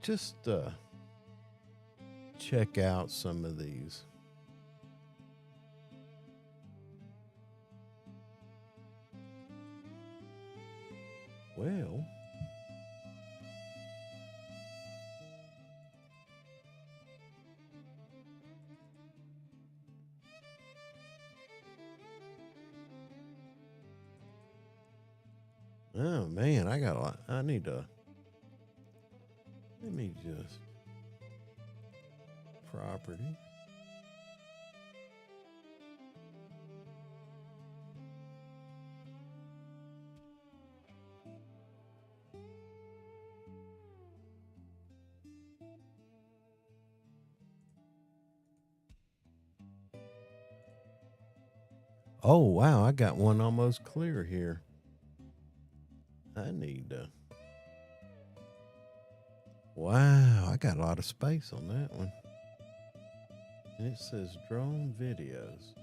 Just check out some of these. Well, oh man, I need to, let me just, property. Oh wow, I got one almost clear here. I need to Wow, I got a lot of space on that one. And it says drone videos.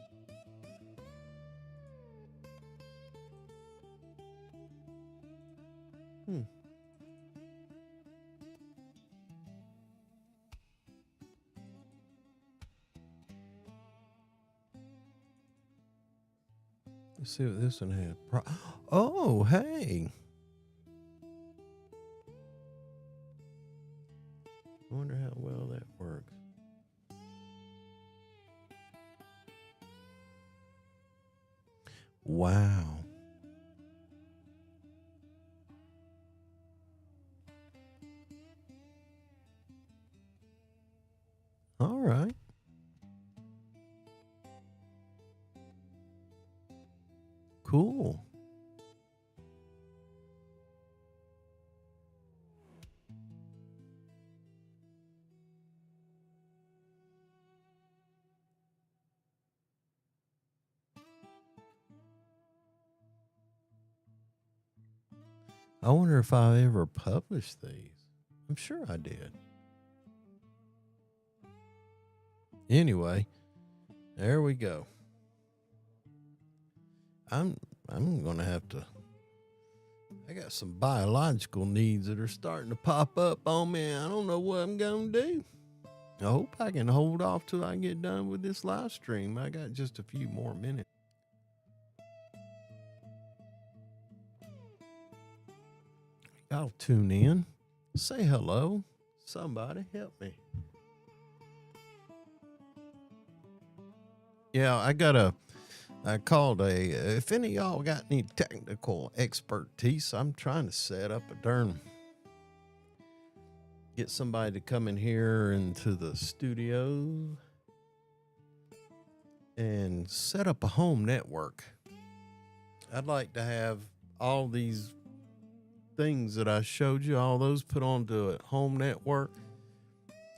Let's see what this one had. Oh, hey. I wonder how well that works. Wow. All right. Cool. I wonder if I ever published these. I'm sure I did. Anyway, there we go. I'm gonna have to. I got some biological needs that are starting to pop up on me. I don't know what I'm gonna do. I hope I can hold off till I get done with this live stream. I got just a few more minutes. Y'all tune in. Say hello. Somebody help me. Yeah, I called if any of y'all got any technical expertise, I'm trying to set up get somebody to come in here into the studio and set up a home network. I'd like to have all these things that I showed you, all those put onto a home network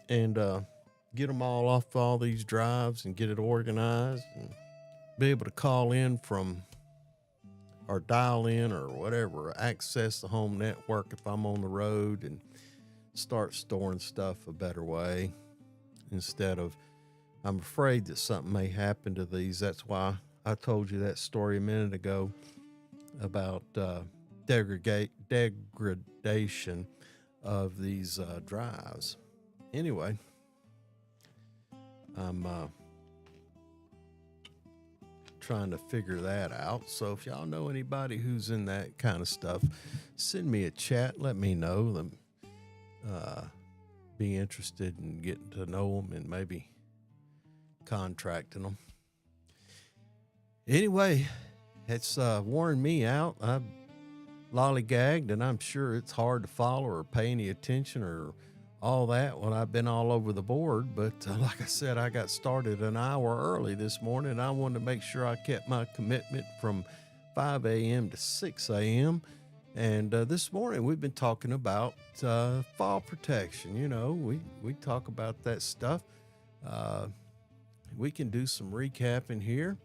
and get them all off all these drives and get it organized and be able to call in from or dial in or whatever, access the home network if I'm on the road and start storing stuff a better way instead of, I'm afraid that something may happen to these. That's why I told you that story a minute ago about degradation of these drives. Anyway, I'm trying to figure that out. So if y'all know anybody who's in that kind of stuff, send me a chat. Let me know. Be interested in getting to know them and maybe contracting them. Anyway, it's worn me out. I've lollygagged, and I'm sure it's hard to follow or pay any attention or all that when I've been all over the board. But like I said, I got started an hour early this morning. I wanted to make sure I kept my commitment from 5 a.m. to 6 a.m. And this morning we've been talking about fall protection. You know, we talk about that stuff. We can do some recapping here,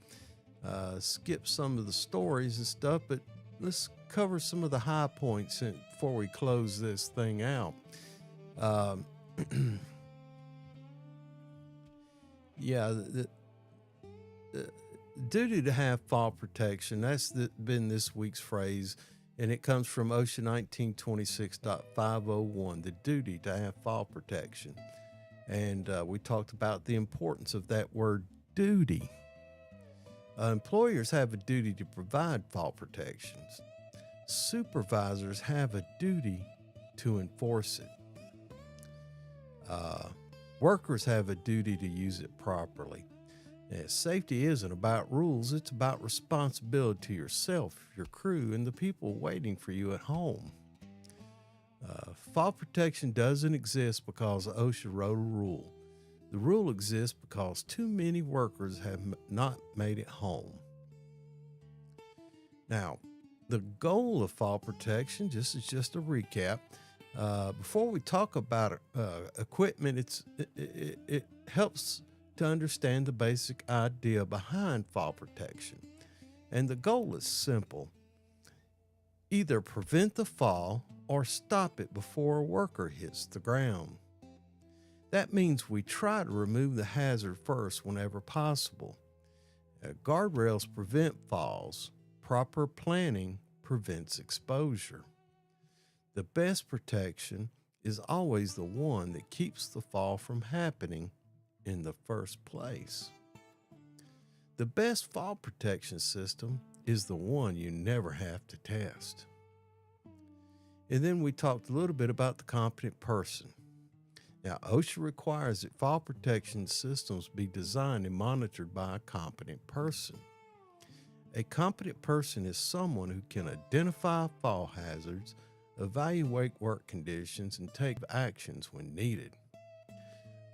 skip some of the stories and stuff, but let's cover some of the high points before we close this thing out. Yeah, the duty to have fall protection, that's been this week's phrase, and it comes from OSHA 1926.501, the duty to have fall protection. And we talked about the importance of that word duty. Employers have a duty to provide fall protections. Supervisors have a duty to enforce it. Workers have a duty to use it properly. Safety isn't about rules, it's about responsibility to yourself, your crew, and the people waiting for you at home. Fall protection doesn't exist because OSHA wrote a rule. The rule exists because too many workers have not made it home. Now, the goal of fall protection, just as just a recap, before we talk about equipment, it helps to understand the basic idea behind fall protection. And the goal is simple. Either prevent the fall or stop it before a worker hits the ground. That means we try to remove the hazard first whenever possible. Guardrails prevent falls. Proper planning prevents exposure. The best protection is always the one that keeps the fall from happening in the first place. The best fall protection system is the one you never have to test. And then we talked a little bit about the competent person. Now, OSHA requires that fall protection systems be designed and monitored by a competent person. A competent person is someone who can identify fall hazards, evaluate work conditions, and take actions when needed.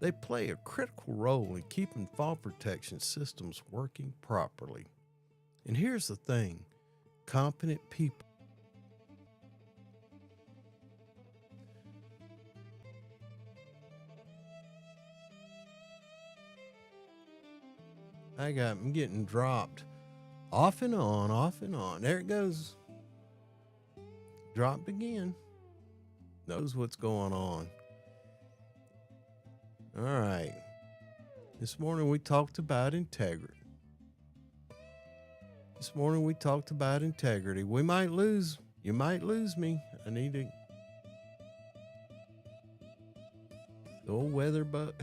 They play a critical role in keeping fall protection systems working properly. And here's the thing, competent people I'm getting dropped off and on, off and on. There it goes. Dropped again. Knows what's going on. All right. This morning we talked about integrity. We might lose. You might lose me. I need to. The old weather bug.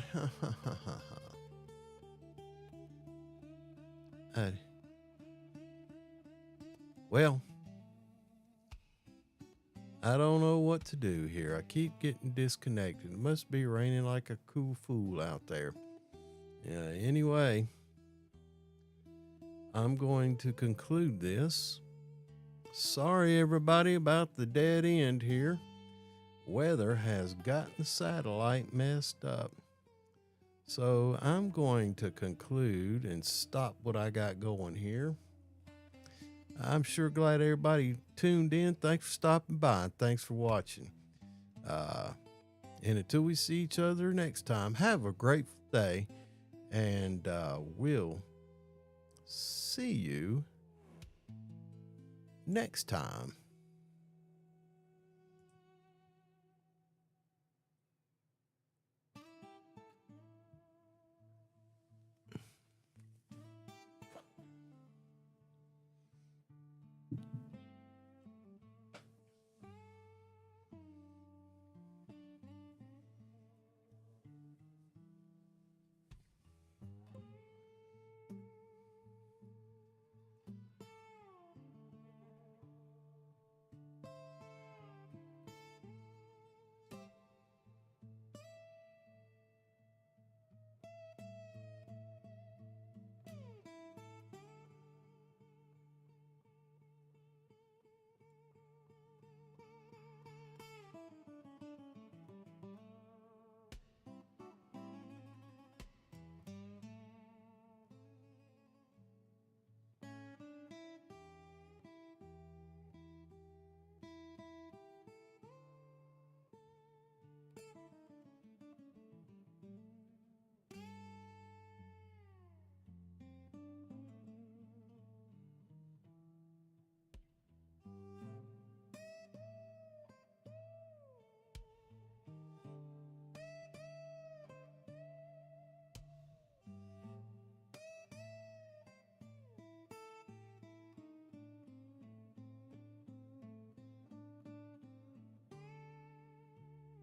Well, I don't know what to do here. I keep getting disconnected. It must be raining like a cool fool out there. Anyway, I'm going to conclude this. Sorry, everybody, about the dead end here. Weather has gotten the satellite messed up. So I'm going to conclude and stop what I got going here. I'm sure glad everybody tuned in. Thanks for stopping by. Thanks for watching. And until we see each other next time, have a great day. And we'll see you next time.